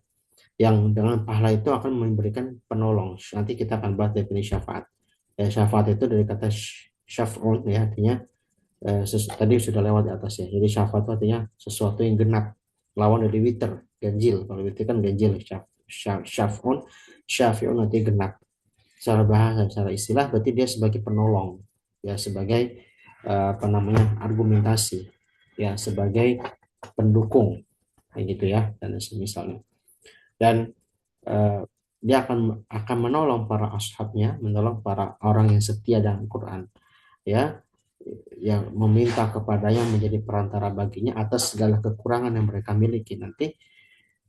Yang dengan pahala itu akan memberikan penolong. Nanti kita akan bahas definisi syafaat. Ya, syafaat itu dari kata syaf'un ya artinya tadi sudah lewat di atas ya. Jadi syafaat itu artinya sesuatu yang genap. Lawan dari witer, ganjil. Kalau witer kan ganjil. Syaf'un, syafi'un nanti genap. Secara bahasa, secara istilah berarti dia sebagai penolong. Ya, sebagai apa namanya argumentasi. Ya, sebagai pendukung. Kayak gitu ya. Dan misalnya. Dan dia akan menolong para ashabnya, menolong para orang yang setia dengan Quran, ya, yang meminta kepadanya menjadi perantara baginya atas segala kekurangan yang mereka miliki nanti,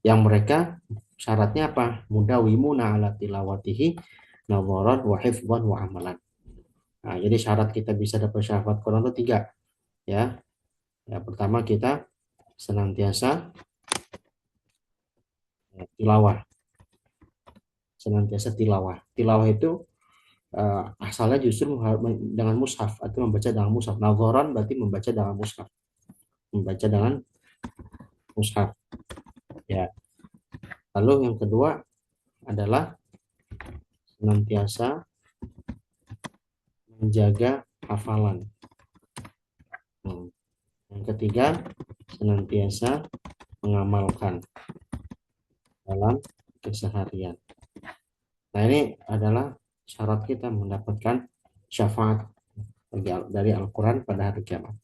yang mereka syaratnya apa? Mudawimuna ala tilawatihi nawaran wa hifdhan wa amalan. Nah, jadi syarat kita bisa dapat syafaat Quran itu tiga, ya. Yang pertama kita senantiasa tilawah, senantiasa tilawah. Tilawah itu asalnya justru dengan mushaf atau membaca dengan mushaf. Nadzoran berarti membaca dengan mushaf, membaca dengan mushaf ya. Lalu yang kedua adalah senantiasa menjaga hafalan. Nah, yang ketiga, senantiasa mengamalkan dalam keseharian. Nah, ini adalah syarat kita mendapatkan syafaat dari Al-Quran pada hari kiamat.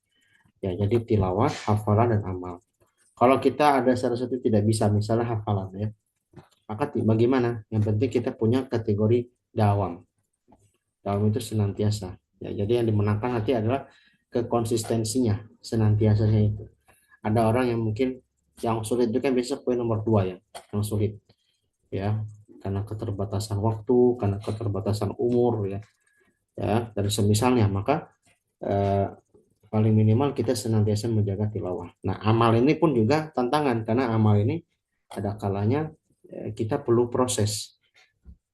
Ya, jadi tilawah, hafalan, dan amal. Kalau kita ada salah satu tidak bisa, misalnya hafalan ya, maka bagaimana? Yang penting kita punya kategori dawam. Dawam itu senantiasa. Ya, jadi yang dimenangkan nanti adalah kekonsistensinya, senantiasanya itu. Ada orang yang mungkin yang sulit itu kan biasa poin nomor dua ya, yang sulit ya, karena keterbatasan waktu, karena keterbatasan umur ya, dari semisalnya, maka eh, paling minimal kita senantiasa menjaga tilawah. Nah, amal ini pun juga tantangan karena amal ini ada kalanya kita perlu proses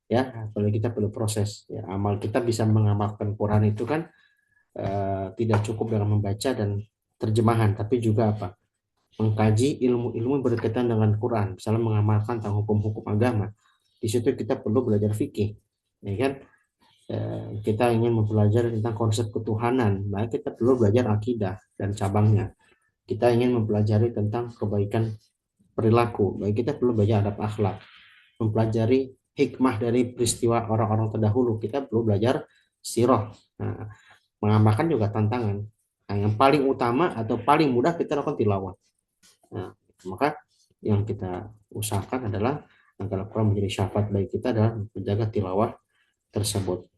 ya, kalau kita perlu proses ya. Amal kita bisa mengamalkan Quran itu kan tidak cukup dengan membaca dan terjemahan, tapi juga apa? Mengkaji ilmu-ilmu berkaitan dengan Quran, misalnya mengamalkan tentang hukum-hukum agama. Di situ kita perlu belajar fikih, ya kan? Kita ingin mempelajari tentang konsep ketuhanan, maka kita perlu belajar akidah dan cabangnya. Kita ingin mempelajari tentang kebaikan perilaku, baik kita perlu belajar adab akhlak. Mempelajari hikmah dari peristiwa orang-orang terdahulu, kita perlu belajar sirah. Nah, mengamalkan juga tantangan. Nah, yang paling utama atau paling mudah kita lakukan tilawah. Nah, maka yang kita usahakan adalah agar Al-Quran menjadi syafaat bagi kita adalah menjaga tilawah tersebut.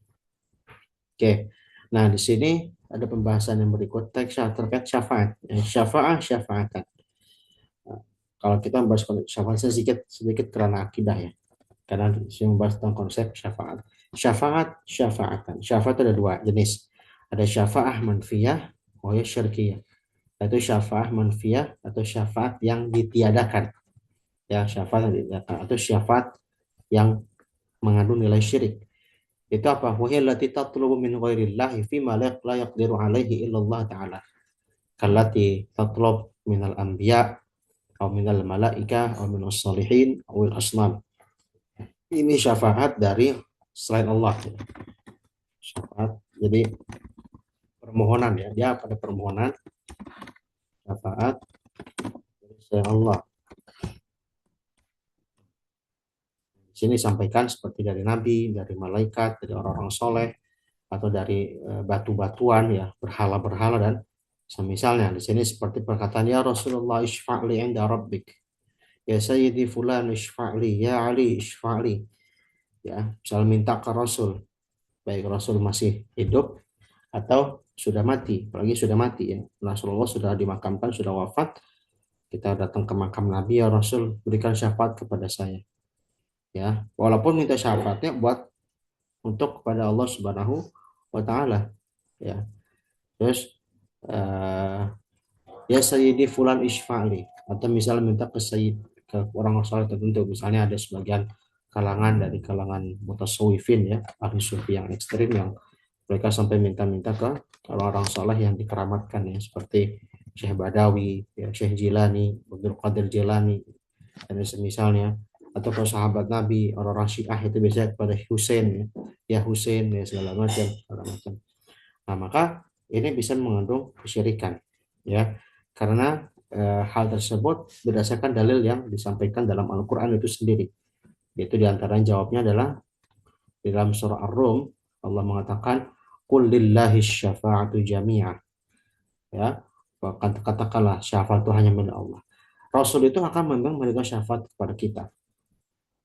Oke, nah di sini ada pembahasan yang berikut teks terkait syafaat. Syafaatan. Nah, kalau kita membahas syafaat sedikit sedikit kerana akidah ya, karena di sini membahas tentang konsep syafaat. Syafaatan. Syafaat ada dua jenis. Ada syafaah manfiyah, ya syirkiyah. Yaitu syafaat manfiyah atau syafaat yang ditiadakan. Ya, syafaat yang ditiadakan atau syafaat yang mengandung nilai syirik. Itu apa? Wahiyya allati tatlubu min ghairillahi fima la yaqdiru alaihi illallah ta'ala. Kallati tatlub minal anbiya atau minal malaika atau minus salihin atau asnam. Ini syafaat dari selain Allah. Syafaat. Jadi permohonan ya. Dia pada permohonan syafaat dari selain Allah. Di sini disampaikan seperti dari nabi, dari malaikat, dari orang-orang soleh, atau dari batu-batuan ya, berhala-berhala dan semisalnya. Di sini seperti perkataan ya Rasulullah isfa'li inda rabbik, ya sayyidi fulan isfa'li, ya Ali isfa'li, ya misal minta ke Rasul, baik Rasul masih hidup atau sudah mati, apalagi sudah mati ya, Rasulullah sudah dimakamkan, sudah wafat, kita datang ke makam Nabi, ya Rasul berikan syafaat kepada saya ya, walaupun minta syafaatnya buat untuk kepada Allah Subhanahu wa taala ya. Terus ya Sayyidi fulan isfa'li, atau misalnya minta ke Sayyid, ke orang saleh tertentu, misalnya ada sebagian kalangan dari kalangan mutasawwifin ya, ahli sufi yang ekstrim, yang mereka sampai minta-minta ke orang-orang saleh yang dikeramatkan ya, seperti Syekh Badawi ya, Syekh Jilani, Abdul Qadir Jilani dan semisalnya, atau ke sahabat Nabi, orang-orang Syiah itu biasanya kepada Husain ya, Husain ya, segala macam. Nah, maka ini bisa mengandung kesyirikan ya, karena hal tersebut berdasarkan dalil yang disampaikan dalam Al-Qur'an itu sendiri. Yaitu diantaranya jawabnya adalah di dalam surah Ar-Rum, Allah mengatakan qul lillahi syafa'atu jami'ah ya, katakanlah syafaat itu hanya milik Allah. Rasul itu akan memang memberikan syafaat kepada kita.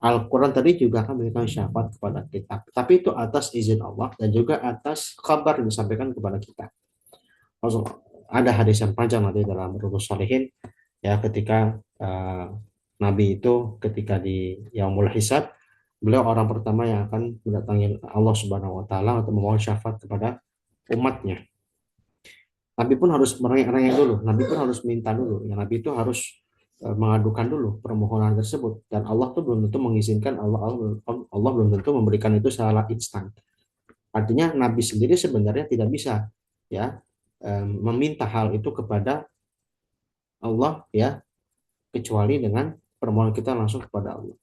Al-Quran tadi juga akan memberikan syafaat kepada kita. Tapi itu atas izin Allah dan juga atas kabar yang disampaikan kepada kita. Ada hadis yang panjang nanti dalam Riyadhus Shalihin ya, ketika Nabi itu ketika di Yaumul Hisab, beliau orang pertama yang akan mendatangi Allah Subhanahu wa taala untuk memohon syafaat kepada umatnya. Nabi pun harus merengek-rengek dulu, Nabi pun harus minta dulu, ya, Nabi itu harus mengadukan dulu permohonan tersebut, dan Allah tuh belum tentu mengizinkan, Allah belum tentu memberikan itu secara instan. Artinya Nabi sendiri sebenarnya tidak bisa ya meminta hal itu kepada Allah ya, kecuali dengan permohonan kita langsung kepada Allah.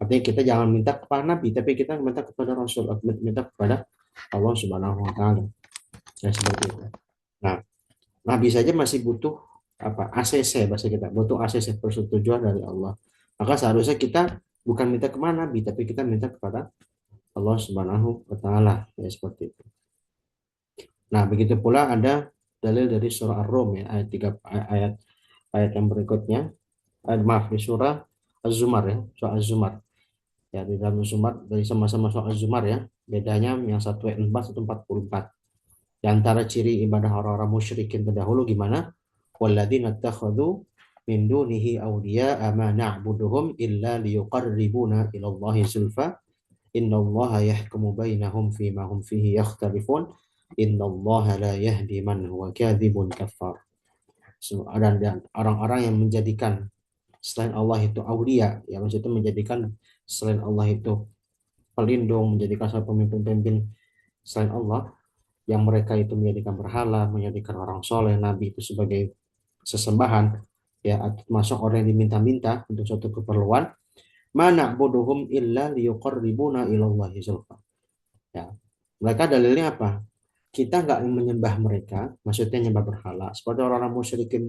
Artinya kita jangan minta kepada Nabi, tapi kita minta kepada Rasul, minta kepada Allah Subhanahu wa taala. Ya seperti itu. Nah, Nabi saja masih butuh apa? ACC bahasa kita, butuh ACC persetujuan dari Allah. Maka seharusnya kita bukan minta kemana Nabi, tapi kita minta kepada Allah Subhanahu wa taala. Ya seperti itu. Nah, begitu pula ada dalil dari surah Ar-Rum ya, ayat 3 ayat ayat yang berikutnya. Maaf, di surah Az-Zumar ya, surah Az-Zumar. Ya, di dalam Az-Zumar dari sama-sama surah Az-Zumar ya. Bedanya yang satu ayat 4, satu 44. Di antara ciri ibadah orang-orang musyrikin terdahulu gimana? Walladzina takhadhu min dunihi awliya'a ma na'buduhum illa liyuqarribuna ila Allahi zulfa innallaha yahkumu bainahum fima hum fihi yakhtalifun innallaha la yahdi man huwa kadzibun kafar. Dan orang-orang yang menjadikan selain Allah itu aulia, yang maksudnya menjadikan selain Allah itu pelindung, menjadikan satu pemimpin-pemimpin selain Allah, yang mereka itu menjadikan berhala, menjadikan orang soleh, nabi itu sebagai sesembahan, ya, masuk orang yang diminta-minta untuk suatu keperluan, mana bodohum illa liyuqarribuna ilallahi zulfa. Ya, mereka dalilnya apa? Kita nggak menyembah mereka, maksudnya nyembah berhala, seperti orang-orang musyrikin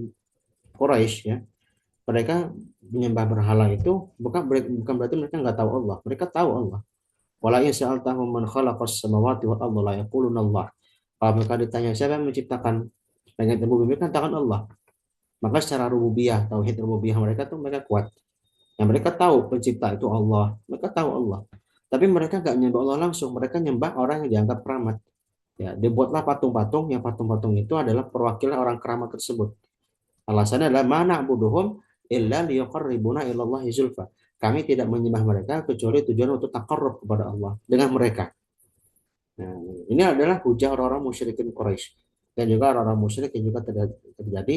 Quraisy ya. Mereka menyembah berhala itu bukan berarti mereka nggak tahu Allah. Mereka tahu Allah. Wala in sa'altahum man khalaqas samawati wal arda la yaquluna Allah. Kalau mereka ditanya siapa yang menciptakan langit dan bumi, mereka katakan Allah. Maka secara rububiyah, tauhid rububiyah mereka tuh mereka kuat. Yang mereka tahu pencipta itu Allah. Mereka tahu Allah. Tapi mereka nggak nyembah Allah langsung. Mereka nyembah orang yang dianggap keramat. Ya, dibuatlah patung-patung. Yang patung-patung itu adalah perwakilan orang keramat tersebut. Alasannya adalah mana buduhum illa liyuqarribuna ilallahi zulfa. Kami tidak menyembah mereka kecuali tujuan untuk takarrub kepada Allah dengan mereka. Nah, ini adalah hujah orang-orang musyrikin Quraisy dan juga orang-orang musyrik yang juga terjadi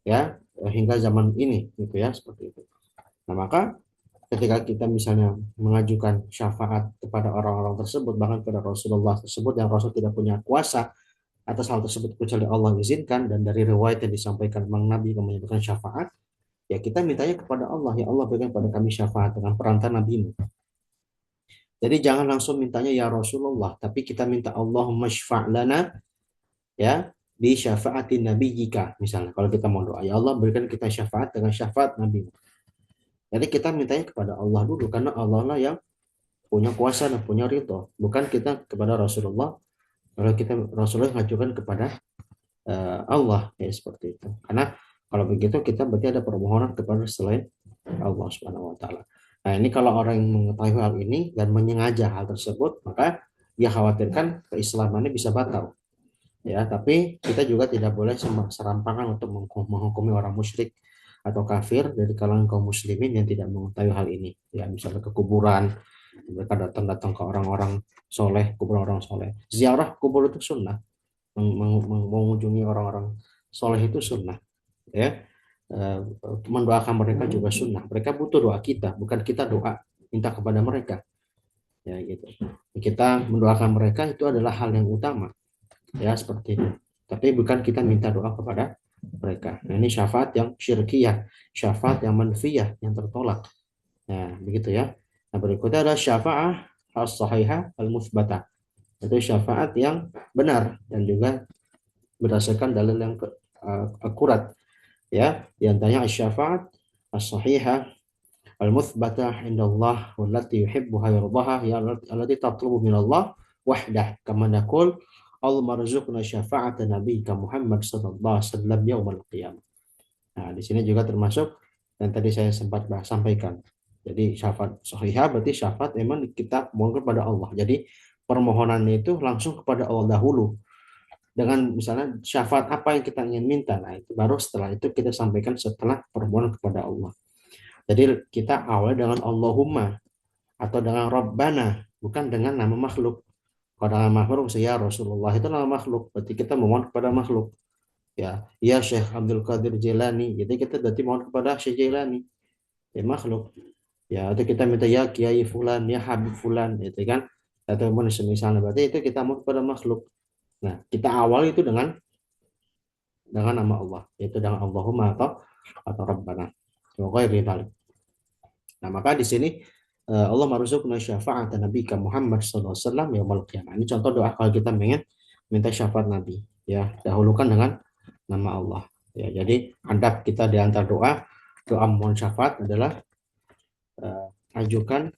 ya hingga zaman ini gitu ya seperti itu. Nah, maka ketika kita misalnya mengajukan syafaat kepada orang-orang tersebut bahkan kepada Rasulullah tersebut yang Rasul tidak punya kuasa atas hal tersebut kecuali Allah izinkan dan dari riwayat yang disampaikan Imam Nabi yang menyebutkan syafaat ya kita mintanya kepada Allah ya Allah berikan pada kami syafaat dengan perantara nabimu. Jadi jangan langsung mintanya ya Rasulullah tapi kita minta Allahumma syfa' lana ya bi syafaatin nabi jika misalnya kalau kita mau doa ya Allah berikan kita syafaat dengan syafaat nabi. Jadi kita mintanya kepada Allah dulu karena Allah lah yang punya kuasa dan punya ridho bukan kita kepada Rasulullah. Kalau kita Rasulullah mengajukan kepada Allah ya seperti itu karena kalau begitu kita berarti ada permohonan kepada selain Allah Subhanahu wa taala. Nah, ini kalau orang yang mengetahui hal ini dan menyengaja hal tersebut, maka dia khawatirkan keislamannya bisa batal. Ya, tapi kita juga tidak boleh serampangan untuk menghukumi orang musyrik atau kafir dari kalangan kaum muslimin yang tidak mengetahui hal ini. Ya, misalnya ke kuburan, mereka datang-datang ke orang-orang soleh, kuburan orang soleh. Ziarah kubur itu sunnah, mengunjungi orang-orang soleh itu sunnah. Ya, mendoakan mereka juga sunnah. Mereka butuh doa kita, bukan kita doa minta kepada mereka. Ya gitu. Kita mendoakan mereka itu adalah hal yang utama. Ya seperti itu. Tapi bukan kita minta doa kepada mereka. Nah, ini syafaat yang syirkiyah, syafaat yang manfiyah, yang tertolak. Nah, begitu ya. Nah, berikutnya adalah syafaat as-sahihah al-muthbatah. Itu syafaat yang benar dan juga berdasarkan dalil yang akurat ya di antaranya asy-syafaat as-sahihah al-muthbatah indallah wallati yuhibbuha yardaha ya allati tatlubu minallah wahdah kama naqul Allah marzuqna syafa'ata nabiyyika Muhammad sallallahu alaihi wasallam yaumil qiyamah. Nah, di sini juga termasuk dan tadi saya sempat sampaikan. Jadi syafaat sahihah berarti syafaat memang kita mohon kepada Allah. Jadi permohonannya itu langsung kepada Allah dahulu dengan misalnya syafaat apa yang kita ingin minta. Nah, itu baru setelah itu kita sampaikan setelah permohonan kepada Allah. Jadi kita awal dengan Allahumma atau dengan Rabbana, bukan dengan nama makhluk. Kalau nama makhluk saya Rasulullah itu nama makhluk, berarti kita memohon kepada makhluk. Ya Syekh Abdul Qadir Jailani, jadi kita berarti mohon kepada Syekh Jailani, ya makhluk. Ya, atau kita minta ya Kiai Fulan, ya Habib Fulan, gitu kan? Atau misalnya berarti itu kita mohon kepada makhluk. Nah, kita awal itu dengan nama Allah, yaitu dengan Allahumma atau Rabbana. Semoga dalik. Nah, maka di sini Allah marzuqna syafa'ata nabika Muhammad sallallahu alaihi wasallam yaumil qiyamah. Ini contoh doa kalau kita pengen minta syafaat Nabi, ya, dahulukan dengan nama Allah. Ya, jadi hadap kita di antara doa, doa mohon syafaat adalah ajukan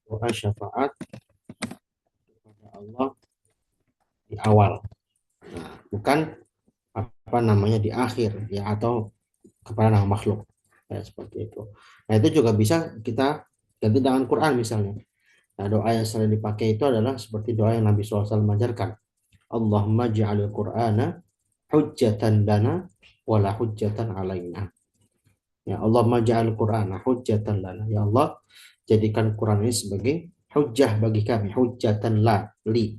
doa syafaat kepada Allah di awal, bukan apa namanya di akhir, ya, atau kepada nama makhluk, ya, seperti itu. Nah, itu juga bisa kita ganti dengan Quran misalnya. Nah, doa yang sering dipakai itu adalah seperti doa yang Nabi SAW mengajarkan. Allahumma ja'alil Qur'ana hujjatan lana wala hujjatan alaina. Ya Allah, maj'al Qur'ana hujjatan lana. Ya Allah, jadikan Quran ini sebagai hujjah bagi kami, hujjatan li.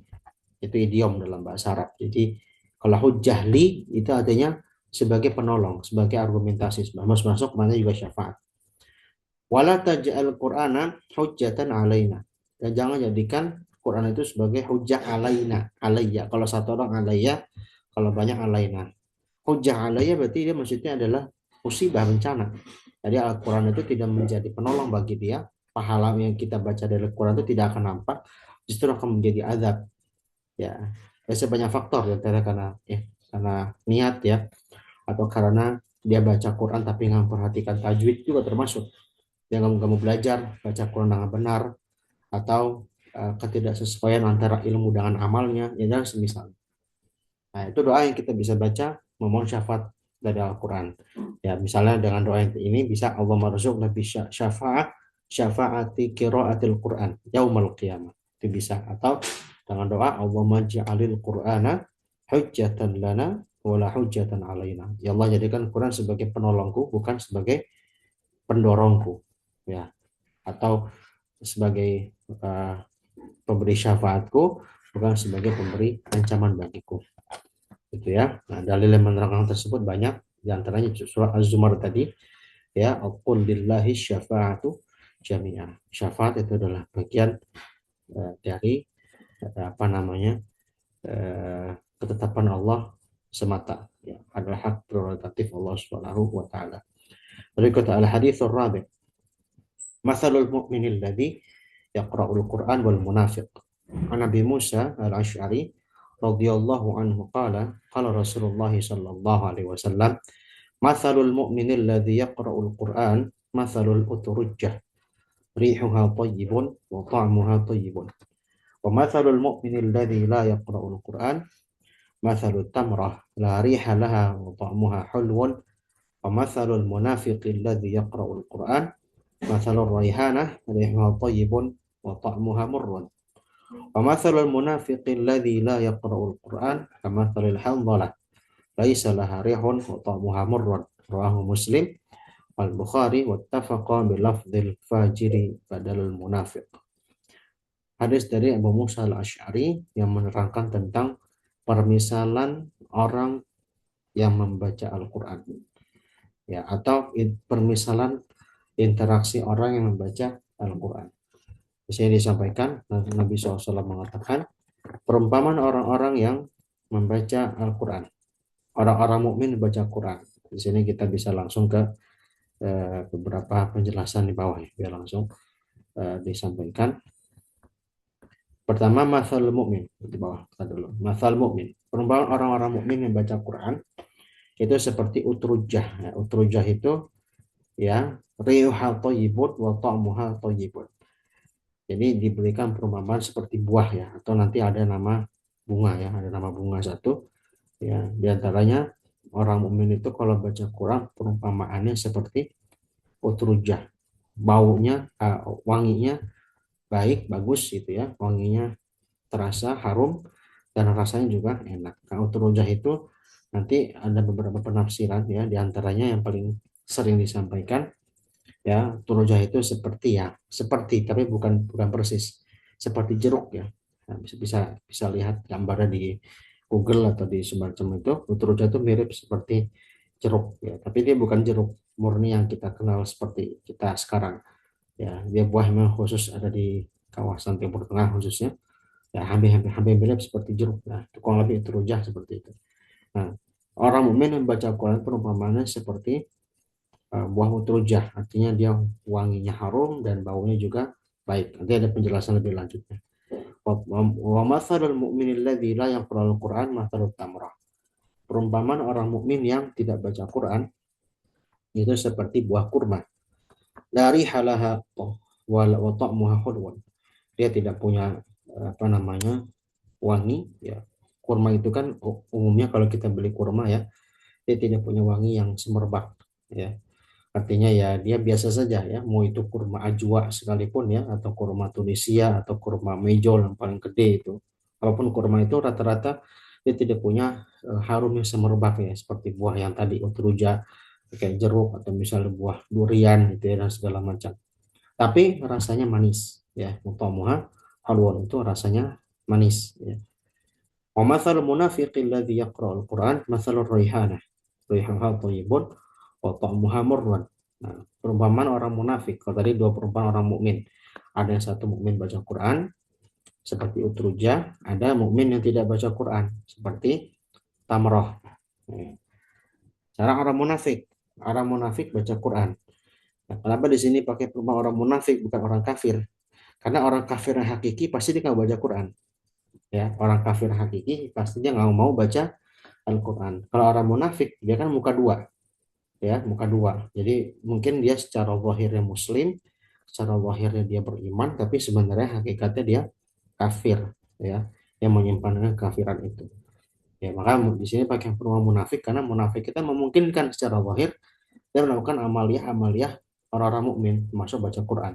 Itu idiom dalam bahasa Arab. Jadi kalau hujjah li itu artinya sebagai penolong, sebagai argumentasi, masuk mana juga syafaat. Wala taj'al Qur'ana hujjatan alaina. Dan jangan jadikan Quran itu sebagai hujjah alaina, alayya. Kalau satu orang alayya, kalau banyak alaina. Hujjah alayya berarti dia maksudnya adalah musibah, bencana. Jadi Al-Quran itu tidak menjadi penolong bagi dia. Pahala yang kita baca dari Al-Quran itu tidak akan nampak, justru akan menjadi azab. Ya, biasanya banyak faktor ya, karena niat, ya, atau karena dia baca Quran tapi nggak memperhatikan tajwid juga termasuk. Dia nggak mau belajar baca Quran dengan benar, atau ketidaksesuaian antara ilmu dengan amalnya, ya, dan semisal. Nah, itu doa yang kita bisa baca memohon syafaat dari Al-Quran. Ya, misalnya dengan doa yang ini bisa Allah marzuq nabi syafaat syafaati qiraatil Quran yaumal qiyamah. Itu bisa. Atau dengan doa Allah maj'alil Qur'ana hujjatan lana wala hujjatan alaina. Ya Allah, jadikan Quran sebagai penolongku bukan sebagai pendorongku. Ya, atau sebagai pemberi syafaatku bukan sebagai pemberi ancaman bagiku. Gitu ya. Nah, dalil yang menerangkan tersebut banyak, di antaranya surah Az-Zumar tadi, ya, qul lillahi syafa'atu jami'an. Syafaat itu adalah bagian dari apa namanya? Ketetapan Allah semata, ya, adalah hak prerogatif Allah Subhanahu wa taala. Berikut al-hadits ar-rabi'. Mathalul mu'minil ladzi yaqra'ul Qur'an wal munafiq. An Nabi Musa al-Asy'ari radhiyallahu anhu qala qala Rasulullah sallallahu alaihi wasallam mathalul mu'minil ladzi yaqra'ul Qur'an mathalul uturujjah rihuha thayyibun wa ta'muha thayyibun wa mathalul mu'minil ladzi la yaqra'ul Qur'an mathalut tamrah la riha laha wa ta'muha hulwun wa mathalul munafiqil ladzi yaqra'ul Qur'an mathalur raihanah rihuha thayyibun wa ta'muha murrun. ومثل المنافق الذي لا يقرأ القرآن كمثل الحنظلة ليس لها ريح وطعمها مر. رواه مسلم والبخاري واتفقا بلفظ الفاجر بدل المنافق. Hadis dari Abu Musa al-Asy'ari yang menerangkan tentang permisalan orang yang membaca Al-Quran, ya, atau permisalan interaksi orang yang membaca Al-Quran. Di sini disampaikan Nabi SAW mengatakan perumpamaan orang-orang yang membaca Al-Quran, orang-orang mukmin membaca Quran. Di sini kita bisa langsung ke beberapa penjelasan di bawah, ya, biar langsung disampaikan. Pertama, masal mukmin di bawah dulu. Masal mukmin, perumpamaan orang-orang mukmin yang membaca Quran itu seperti utrujah. Ya, utrujah itu, ya, riuha thayyibun wa ta'muha thayyibun. Jadi diberikan perumpamaan seperti buah, ya, atau nanti ada nama bunga, ya, ada nama bunga satu, ya, diantaranya orang mukmin itu kalau baca Quran perumpamaannya seperti utrujah, baunya wanginya baik, bagus, gitu ya, wanginya terasa harum dan rasanya juga enak. Nah, utrujah itu nanti ada beberapa penafsiran, ya, diantaranya yang paling sering disampaikan, ya, turujah itu seperti, ya, seperti tapi bukan bukan persis seperti jeruk, ya. Nah, bisa lihat gambarnya di Google atau di semacam itu. Turujah itu mirip seperti jeruk, ya, tapi dia bukan jeruk murni yang kita kenal seperti kita sekarang, ya. Dia buah memang khusus ada di kawasan Timur Tengah khususnya, ya, hampir mirip seperti jeruk. Nah, itu kurang lebih turujah seperti itu. Nah, orang mukmin membaca Quran perumpamaannya seperti buah utrujah, artinya dia wanginya harum dan baunya juga baik. Nanti ada penjelasan lebih lanjutnya. Wa mathalul mu'minil ladzi la yaqra'ul Qur'an mathalut tamrah. Perumpamaan orang mukmin yang tidak baca Quran itu seperti buah kurma. Dari halaha wa ta'muha khudwan. Dia tidak punya apa namanya wangi ya. Kurma itu kan umumnya kalau kita beli kurma ya, dia tidak punya wangi yang semerbak ya. Artinya ya dia biasa saja ya, mau itu kurma ajwa sekalipun ya, atau kurma Tunisia atau kurma mejol yang paling gede itu. Walaupun kurma itu rata-rata dia tidak punya harum yang semerbak ya, seperti buah yang tadi utruja, kayak jeruk atau misalnya buah durian gitu ya dan segala macam. Tapi rasanya manis ya, mutamuha halwan itu rasanya manis ya. Wa mathalul munafiqil ladzi yaqra'ul Qur'an mathalur raihanah. Raihanah thayyibun wa ta'muha murran. Nah, perumpamaan orang munafik. Kalau tadi dua perumpamaan orang mukmin. Ada yang satu mukmin baca Quran seperti utruja, ada mukmin yang tidak baca Quran seperti tamroh. Nah, cara orang munafik. Orang munafik baca Quran. Nah, kenapa di sini pakai perumpamaan orang munafik bukan orang kafir? Karena orang kafir yang hakiki pasti dia nggak baca Quran. Ya, orang kafir hakiki pastinya nggak mau baca Al-Quran. Kalau orang munafik, dia kan muka dua, ya, muka dua. Jadi mungkin dia secara zahirnya Muslim, secara zahirnya dia beriman, tapi sebenarnya hakikatnya dia kafir, ya, yang menyimpan dengan kafiran itu. Ya, maka di sini pakai perumpamaan munafik karena munafik kita memungkinkan secara zahir dia melakukan amaliah-amaliah orang-orang mukmin, termasuk baca Quran,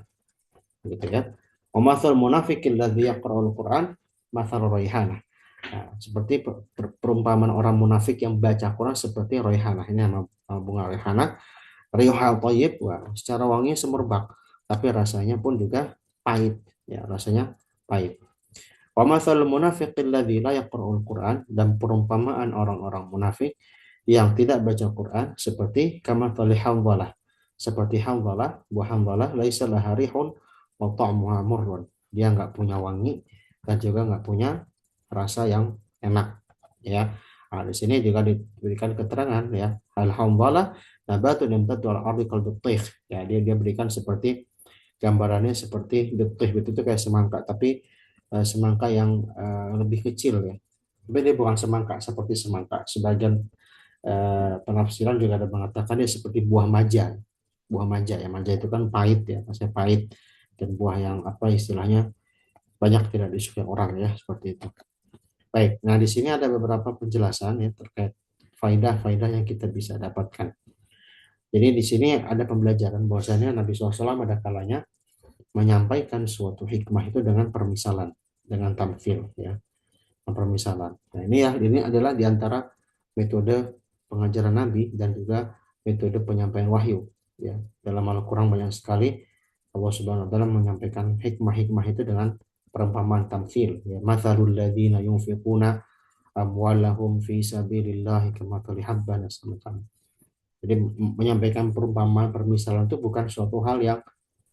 gitu ya. Wa matsal munafiqil ladzi yaqra'ul Quran matsal raihanah. Nah, seperti perumpamaan orang munafik yang baca Quran seperti raihanah. Ini nama bunga raihanah. Rihal thayyib, wah, secara wanginya semerbak, tapi rasanya pun juga pahit. Ya, rasanya pahit. Wa matsalul munafiqil ladzi la yaqra'ul Quran, dan perumpamaan orang-orang munafik yang tidak baca Quran seperti kamatsali hamdalah. Seperti hamdalah, buah hamdalah laisa laha rihun wa ta'muha murrun. Dia nggak punya wangi dan juga nggak punya rasa yang enak ya. Nah, di sini juga diberikan keterangan ya, al hamdalah nabatun yamtaddu al ardi kal ya, dia berikan seperti gambarannya seperti detik itu kayak semangka, tapi semangka yang lebih kecil ya. Tapi dia bukan semangka seperti semangka. Sebagian penafsiran juga ada mengatakan dia seperti buah maja. Buah maja ya, maja itu kan pahit ya, rasanya pahit, dan buah yang apa istilahnya banyak tidak disukai orang ya, seperti itu. Baik, nah di sini ada beberapa penjelasan ya terkait faidah-faidah yang kita bisa dapatkan. Jadi di sini ada pembelajaran bahwasanya Nabi SAW ada kalanya menyampaikan suatu hikmah itu dengan permisalan, dengan tamfil ya, permisalan. Nah, ini adalah diantara metode pengajaran Nabi dan juga metode penyampaian wahyu ya. Dalam Al-Qur'an banyak sekali Allah Subhanahu wa taala menyampaikan hikmah-hikmah itu dengan perumpamaan tamfil ya. Matsalul ladzina yunfiquna amwalahum fi sabilillahi kamathali habban Jadi menyampaikan perumpamaan permisalan itu bukan suatu hal yang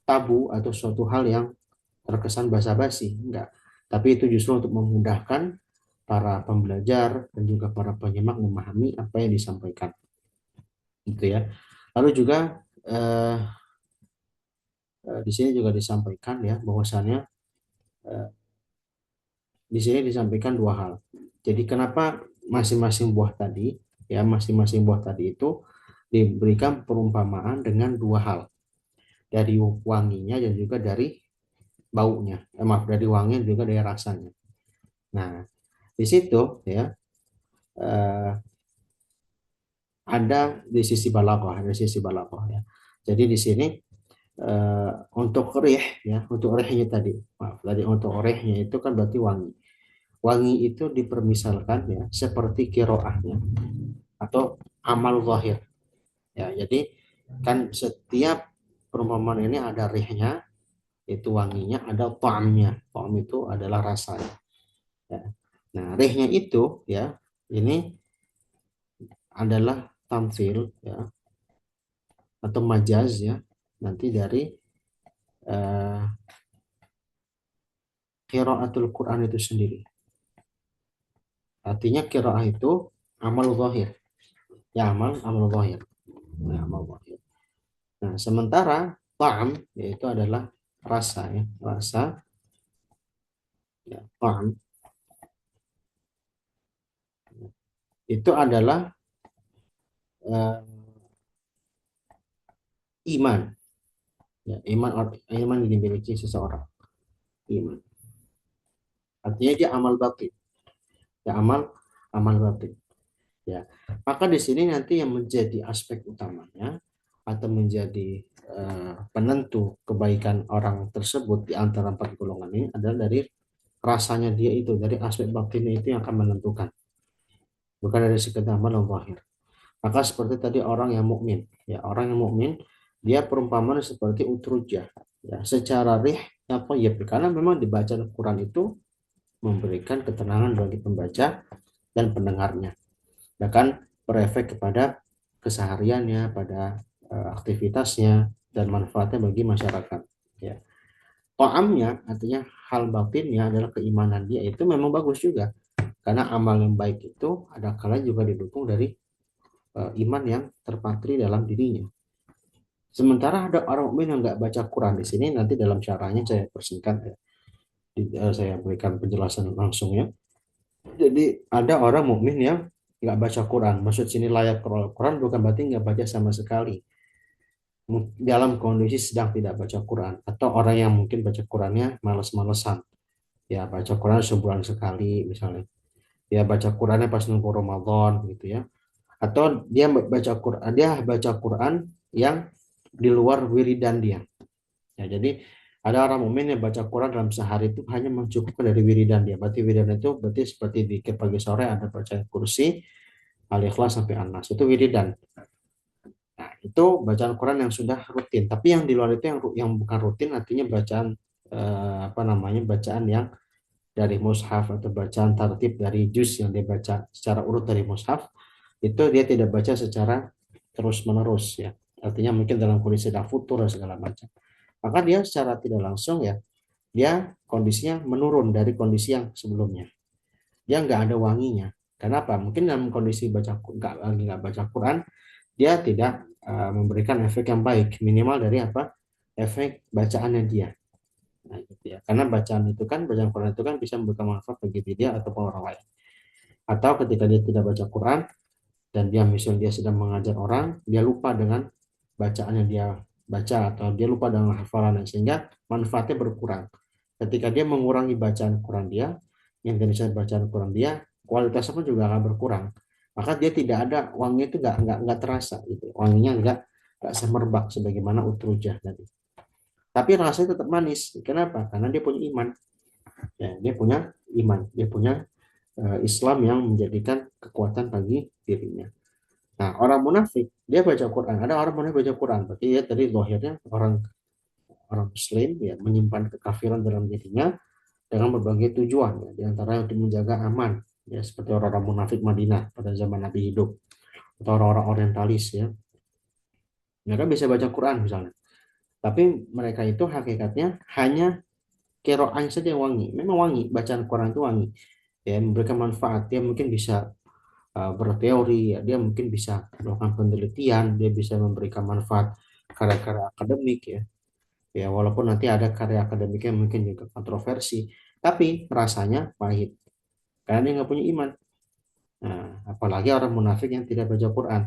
tabu atau suatu hal yang terkesan basa-basi, enggak. Tapi itu justru untuk memudahkan para pembelajar dan juga para penyimak memahami apa yang disampaikan. Gitu ya. Lalu juga eh, di sini juga disampaikan ya bahwasannya eh, di sini disampaikan dua hal. Jadi kenapa masing-masing buah tadi ya masing-masing buah tadi itu diberikan perumpamaan dengan dua hal, dari wanginya dan juga dari baunya. Maaf, dari wanginya dan juga dari rasanya. Nah, di situ ya eh, ada di sisi balaghah, ada sisi balaghah ya. Jadi di sini untuk rih ya, untuk rihnya tadi, maaf, tadi untuk rihnya itu kan berarti wangi. Wangi itu dipermisalkan ya seperti kiroahnya atau amal zahir. Ya, jadi kan setiap perumpamaan ini ada rihnya, itu wanginya, ada ta'amnya. Ta'am itu adalah rasanya. Ya. Nah, rihnya itu ya, ini adalah tamsil ya atau majaz ya, nanti dari uh, qiraatul Quran itu sendiri. Artinya qiraah itu amal zahir. Ya, amal zahir. Ya, amal zahir. Nah, sementara ta'am yaitu adalah rasa ya, rasa ya, ta'am itu adalah eh, iman ya, iman yang dimiliki seseorang. Iman. Artinya dia amal batin, ya amal batin. Ya, maka di sini nanti yang menjadi aspek utamanya atau menjadi penentu kebaikan orang tersebut di antara empat golongan ini adalah dari rasanya dia itu, dari aspek batinnya itu yang akan menentukan, bukan dari sekedar amal zahir. Maka seperti tadi orang yang mukmin, ya orang yang mukmin dia perumpamaan seperti utrujah, ya secara rih apa ya, karena memang dibaca Al-Quran itu memberikan ketenangan bagi pembaca dan pendengarnya, bahkan berefek kepada kesehariannya, pada aktivitasnya dan manfaatnya bagi masyarakat. Ya, to'amnya artinya hal batinnya adalah keimanan dia itu memang bagus juga, karena amal yang baik itu ada kala juga didukung dari iman yang terpatri dalam dirinya. Sementara ada orang mukmin yang nggak baca Quran, di sini nanti dalam syarahnya saya persingkat ya. Saya berikan penjelasan langsungnya. Jadi ada orang mukmin yang nggak baca Quran. Maksud sini layak Quran bukan berarti nggak baca sama sekali. Dalam kondisi sedang tidak baca Quran, atau orang yang mungkin baca Qurannya males-malesan. Ya baca Quran sebulan sekali misalnya. Ya baca Qurannya pas nunggu Ramadan gitu ya. Atau dia baca Quran yang di luar wiridan dia. Ya, jadi ada orang mukmin yang baca Quran dalam sehari itu hanya mencukupkan dari wiridan dia. Berarti wiridan itu berarti seperti zikir pagi sore ada baca kursi, Al-Ikhlas sampai An-Nas. Itu wiridan. Nah, itu bacaan Quran yang sudah rutin. Tapi yang di luar itu yang bukan rutin artinya bacaan apa namanya? Bacaan yang dari mushaf atau bacaan tartib dari juz yang dia baca secara urut dari mushaf, itu dia tidak baca secara terus menerus ya. Artinya mungkin dalam kondisi sedang futur dan segala macam. Maka dia secara tidak langsung ya, dia kondisinya menurun dari kondisi yang sebelumnya. Dia nggak ada wanginya. Kenapa? Mungkin dalam kondisi nggak baca Quran, dia tidak memberikan efek yang baik, minimal dari apa? Efek bacaannya dia. Nah, gitu ya. Karena bacaan Quran itu kan bisa memberikan manfaat bagi dia ataupun orang lain. Atau ketika dia tidak baca Quran dan dia misalnya dia sedang mengajar orang, dia lupa dengan bacaan yang dia baca atau dia lupa dengan hafalannya sehingga manfaatnya berkurang. Ketika dia mengurangi bacaan Quran dia, yang Indonesia bacaan Quran dia, kualitasnya pun juga akan berkurang. Maka dia tidak ada wanginya itu nggak terasa gitu. Wanginya nggak semerbak sebagaimana utrujah tadi. Tapi rasanya tetap manis. Kenapa? Karena dia punya iman. Ya, dia punya iman. Dia punya Islam yang menjadikan kekuatan bagi dirinya. Nah, orang munafik dia baca Quran. Ada orang munafik baca Quran, berarti ya tadi zahirnya orang orang Muslim ya menyimpan kekafiran dalam dirinya dengan berbagai tujuan ya, di antara untuk menjaga aman ya seperti orang-orang munafik Madinah pada zaman Nabi hidup atau orang-orang orientalis ya. Mereka bisa baca Quran misalnya, tapi mereka itu hakikatnya hanya kiroahnya saja yang wangi. Memang wangi, bacaan Quran itu wangi ya, memberikan manfaat. Dia mungkin bisa berteori ya, dia mungkin bisa melakukan penelitian, dia bisa memberikan manfaat karya-karya akademik ya. Ya, walaupun nanti ada karya akademiknya mungkin juga kontroversi, tapi rasanya pahit karena dia nggak punya iman. Nah, apalagi orang munafik yang tidak baca Quran,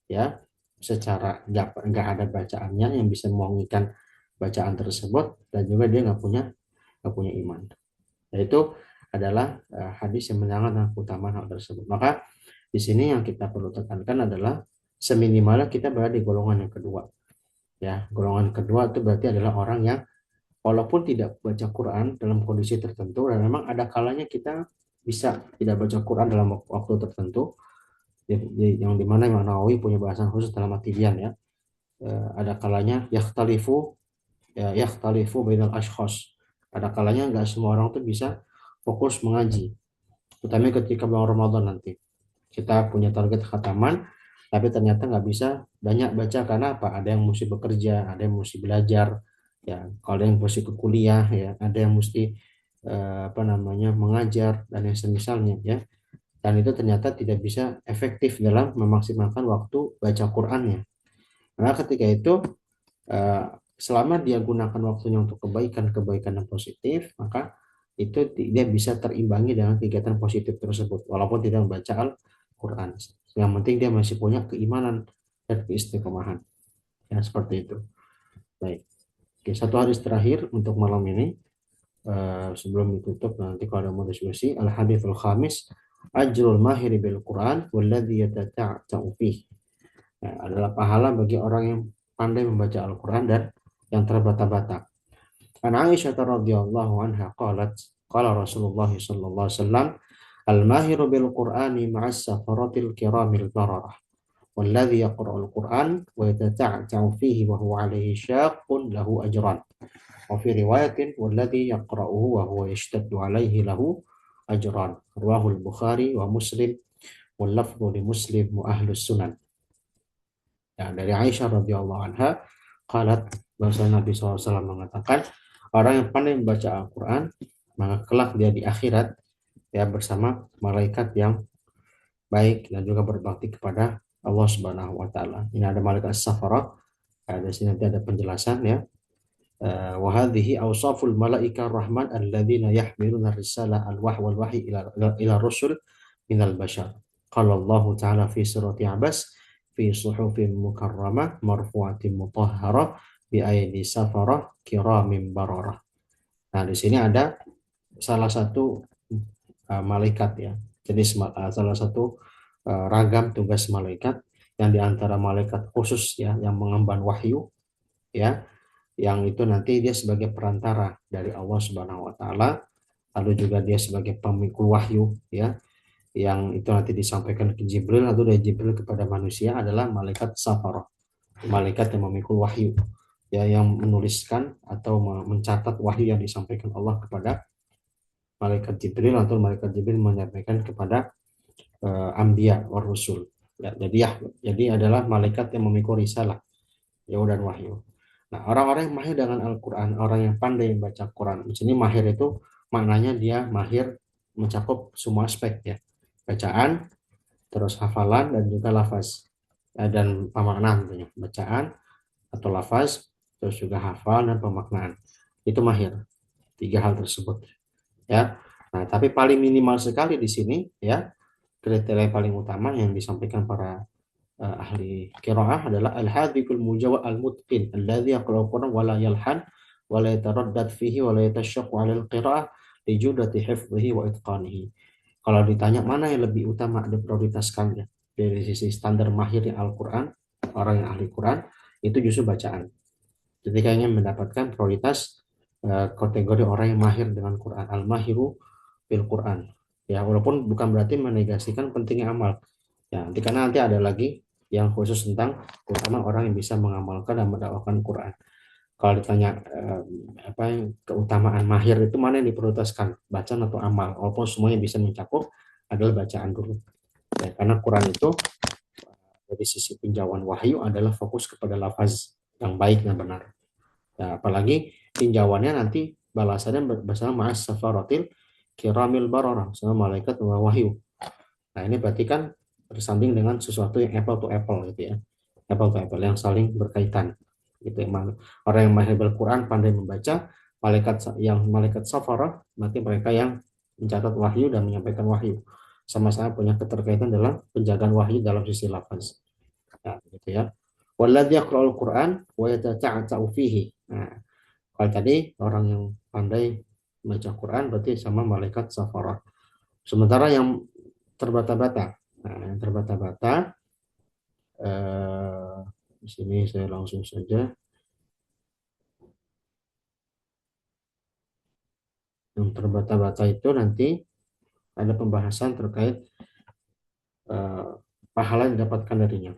ya, secara nggak ada bacaannya yang bisa mewangikan bacaan tersebut, dan juga dia nggak punya iman. Nah, itu adalah hadis yang menerangkan keutamaan hal tersebut. Maka di sini yang kita perlu tekankan adalah seminimalnya kita berada di golongan yang kedua. Ya, golongan kedua itu berarti adalah orang yang walaupun tidak baca Quran dalam kondisi tertentu, dan memang ada kalanya kita bisa tidak baca Quran dalam waktu tertentu, yang dimana Imam Nawawi punya bahasan khusus dalam At-Tibyan ya. Ada kalanya yakhtalifu bainal ashkhas. Ada kalanya nggak semua orang tuh bisa fokus mengaji, terutama ketika bulan Ramadan nanti. Kita punya target khataman, tapi ternyata nggak bisa banyak baca karena apa? Ada yang mesti bekerja, ada yang mesti belajar, ya. Kalau ada yang mesti ke kuliah, ya, ada yang mesti apa namanya mengajar dan yang semisalnya, ya. Dan itu ternyata tidak bisa efektif dalam memaksimalkan waktu baca Qur'annya. Karena ketika itu Eh, Selama dia gunakan waktunya untuk kebaikan-kebaikan yang positif, maka itu dia bisa terimbangi dengan kegiatan positif tersebut walaupun tidak membaca Al-Quran. Yang penting dia masih punya keimanan dan keistiqomahan. Ya, seperti itu. Baik. Oke, satu hadis terakhir untuk malam ini. Sebelum ditutup nanti kalau ada mau diskusi, al-hadithul khamis, ajrul mahiri bil Quran walladhi yatata'ta'u fih. Nah, adalah pahala bagi orang yang pandai membaca Al-Quran dan yang terbata-bata. An Aisyah radhiyallahu anha qalat qala Rasulullah sallallahu alaihi wasallam al-mahiru bil Qur'ani ma'as safaratil kiramil bararah والذي يقرأ القرآن ويتتعتع فيه وهو عليه شاق له أجران وفي رواية والذي يقرأه وهو يشتد عليه له أجران رواه البخاري ومسلم واللفظ لمسلم وأهل السنن. Ya, dari Aisyah radhiyallahu anha qalat, bahwa Nabi SAW mengatakan orang yang pandai membaca Al-Quran maka kelak dia di akhirat ya bersama malaikat yang baik dan juga berbakti kepada Allah Subhanahu wa taala. Ini ada malaikat Safarah. Ada sini nanti ada penjelasan ya. Wa hadhihi awsaful malaika rahman alladzina yahmiluna risala al-wahyi wal wahyi ila rusul minal bashar. Qala Allah taala fi surati Abbas fi suhufin mukarramah marfu'atin mutahharah bi aidi safarah kiramin bararah. Nah, di sini ada salah satu malaikat ya. Jadi salah satu ragam tugas malaikat yang diantara malaikat khusus ya yang mengemban wahyu ya, yang itu nanti dia sebagai perantara dari Allah Subhanahu wa taala, lalu juga dia sebagai pemikul wahyu ya, yang itu nanti disampaikan ke Jibril atau dari Jibril kepada manusia adalah malaikat Safarah, malaikat yang memikul wahyu ya, yang menuliskan atau mencatat wahyu yang disampaikan Allah kepada malaikat Jibril atau malaikat Jibril menyampaikan kepada Anbiya war Rasul. Jadi adalah malaikat yang memikul risalah ya dan wahyu. Nah, orang-orang yang mahir dengan Al-Quran, orang yang pandai membaca Quran, di sini mahir itu maknanya dia mahir mencakup semua aspek ya, bacaan, terus hafalan dan juga lafaz. Dan pemaknaan tentunya, bacaan atau lafaz, terus juga hafal dan pemaknaan. Itu mahir. Tiga hal tersebut ya. Nah, tapi paling minimal sekali di sini ya, kriteria paling utama yang disampaikan para ahli qiraah adalah al-hadithul mujawwad al-mutqin alladhi yaqra'u Qur'an wa la yalhan wa la yataraddad fihi wa la yatashaqqu 'ala al-qira'ah li judati hifdhihi wa itqanihi. Kalau ditanya mana yang lebih utama diprioritaskan dari sisi standar mahirnya Al-Qur'an, orang yang ahli Quran itu justru bacaan. Ketika ingin mendapatkan prioritas kategori orang yang mahir dengan Quran, al-mahiru bil Quran. Ya, walaupun bukan berarti menegasikan pentingnya amal. Ya, karena nanti ada lagi yang khusus tentang terutama orang yang bisa mengamalkan dan mendakwakan Quran. Kalau ditanya apa yang keutamaan mahir itu mana yang diprioritaskan, bacaan atau amal? Walaupun semuanya bisa mencakup adalah bacaan dulu. Ya, karena Quran itu dari sisi penjauhan wahyu adalah fokus kepada lafaz yang baik dan benar. Ya, apalagi tinjauannya nanti balasannya bersama ma'as safaratil kiramil bararah sama malaikat wahyu. Nah, ini berarti kan bersanding dengan sesuatu yang apple to apple gitu ya. Apple to apple yang saling berkaitan. Gitu. Orang yang mahir Al-Quran pandai membaca, malaikat safarah, berarti mereka yang mencatat wahyu dan menyampaikan wahyu. Sama-sama punya keterkaitan dalam penjagaan wahyu dalam sisi lafaz. Nah, gitu ya. Walladzi yaqra'ul Qur'an wa yatata'ata'u fihi. Nah, kalau tadi orang yang pandai membaca Quran berarti sama malaikat safarah. Sementara yang terbata-bata. Nah, yang terbata-bata di sini saya langsung saja. Yang terbata-bata itu nanti ada pembahasan terkait eh, pahala yang didapatkan darinya.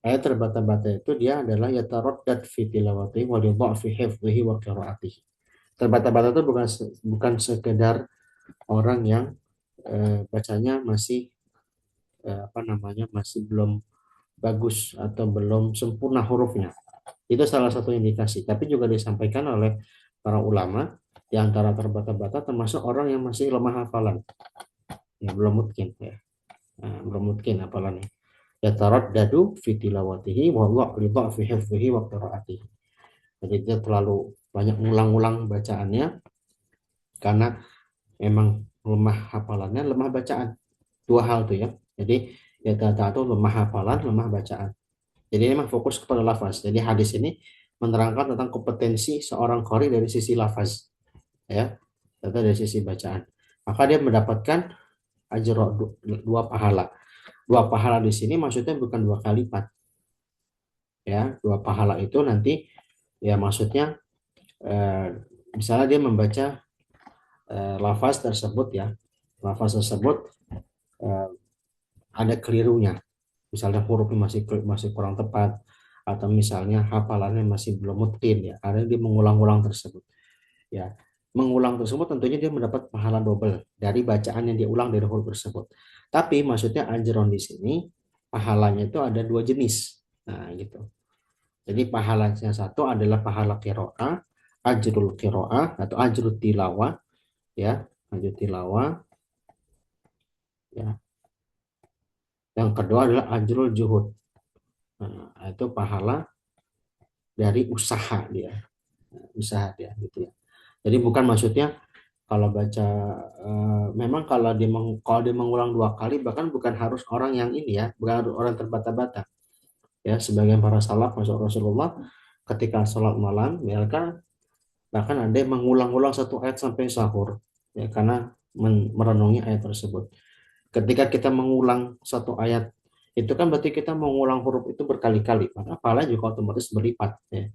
Ayat terbata-bata itu dia adalah yataraddat fi tilawati wa li dha'fi hifdhihi wa qiraatihi. Terbata-bata itu bukan sekedar orang yang bacanya masih apa namanya masih belum bagus atau belum sempurna hurufnya. Itu salah satu indikasi. Tapi juga disampaikan oleh para ulama di antara terbata-bata termasuk orang yang masih lemah hafalan. Ya, belum mungkin ya. Nah, belum mungkin hafalannya. yataraddadu fi tilawatihi wallahu li dha'fi hifdhihi wa qiraatihi. Jadi dia terlalu banyak ngulang-ulang bacaannya karena memang lemah hafalannya, lemah bacaan. Dua hal tuh ya. Jadi ya itu lemah hafalan, lemah bacaan. Jadi memang fokus kepada lafaz. Jadi hadis ini menerangkan tentang kompetensi seorang qari dari sisi lafaz, ya, atau dari sisi bacaan. Maka dia mendapatkan ajro dua pahala. Dua pahala di sini maksudnya bukan dua kali lipat, ya. Dua pahala itu nanti ya maksudnya eh, misalnya dia membaca lafaz tersebut ya, lafaz tersebut eh, ada kelirunya, misalnya hurufnya masih kurang tepat atau misalnya hafalannya masih belum mungkin ya, karena dia mengulang-ulang tersebut ya. Mengulang tersebut tentunya dia mendapat pahala double dari bacaan yang diulang dari huruf tersebut. Tapi maksudnya ajron di sini pahalanya itu ada dua jenis. Nah, gitu. Jadi pahalanya satu adalah pahala qiraah, ajrul qiraah atau ajrul tilawah ya, ajrul tilawah ya. Yang kedua adalah ajrul juhud. Nah, itu pahala dari usaha dia, usaha dia gitu ya. Jadi bukan maksudnya kalau baca memang kalau dia mengulang dua kali bahkan bukan harus orang yang ini ya, bukan harus orang terbata-bata ya. Sebagian para salaf masuk Rasulullah ketika sholat malam mereka bahkan ada yang mengulang-ulang satu ayat sampai sahur ya, karena merenungi ayat tersebut. Ketika kita mengulang satu ayat itu kan berarti kita mengulang huruf itu berkali-kali, maka pahala juga otomatis berlipat ya.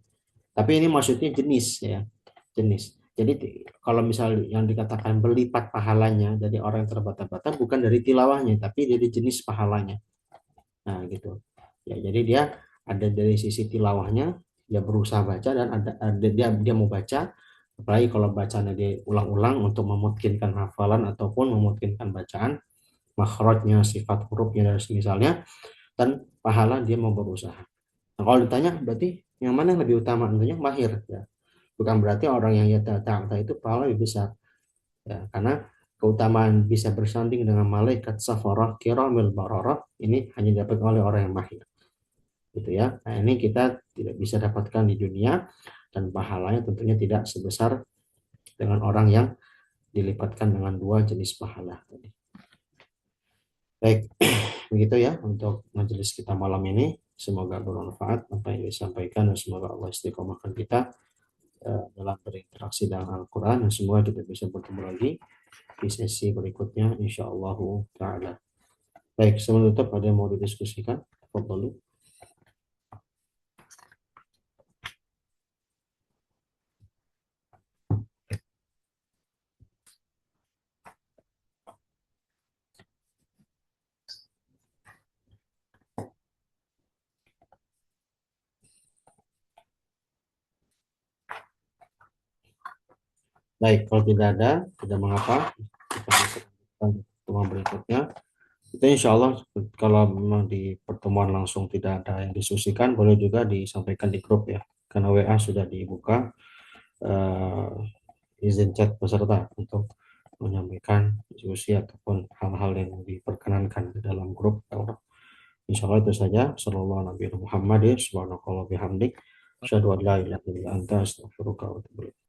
Tapi ini maksudnya jenis ya, jenis. Jadi kalau misalnya yang dikatakan berlipat pahalanya dari orang yang terbata-bata bukan dari tilawahnya, tapi dari jenis pahalanya. Nah, gitu. Ya, jadi dia ada dari sisi tilawahnya, dia berusaha baca dan ada dia mau baca, apalagi kalau bacanya dia ulang-ulang untuk memungkinkan hafalan ataupun memungkinkan bacaan, makhrajnya, sifat hurufnya dan misalnya, dan pahala dia mau berusaha. Nah, kalau ditanya berarti yang mana yang lebih utama? Tentunya mahir ya. Bukan berarti orang yang yata itu pahala lebih besar ya, karena keutamaan bisa bersanding dengan malaikat safarah kiramil bararah ini hanya dapat oleh orang yang mahir gitu ya. Nah, ini kita tidak bisa dapatkan di dunia dan pahalanya tentunya tidak sebesar dengan orang yang dilipatkan dengan dua jenis pahala tadi. Baik, begitu ya untuk majelis kita malam ini. Semoga bermanfaat apa yang disampaikan dan semoga Allah istiqomahkan kita dalam berinteraksi dengan Al-Quran dan semoga kita bisa bertemu lagi di sesi berikutnya insya Allah ta'ala. Baik, sebelum tutup ada yang mau didiskusikan? Fadhlu. Baik, kalau tidak ada, tidak mengapa. Kita bisa lanjutkan pertemuan berikutnya. Itu insya Allah kalau memang di pertemuan langsung tidak ada yang diskusikan, boleh juga disampaikan di grup ya. Karena WA sudah dibuka izin chat peserta untuk menyampaikan diskusi ataupun hal-hal yang diperkenankan di dalam grup. Insya Allah itu saja. Sallallahu Nabi Muhammad. Subhanakallah bihamdik. Asyhadu an la ilaha illa anta astaghfiruka wa atubu ilaik.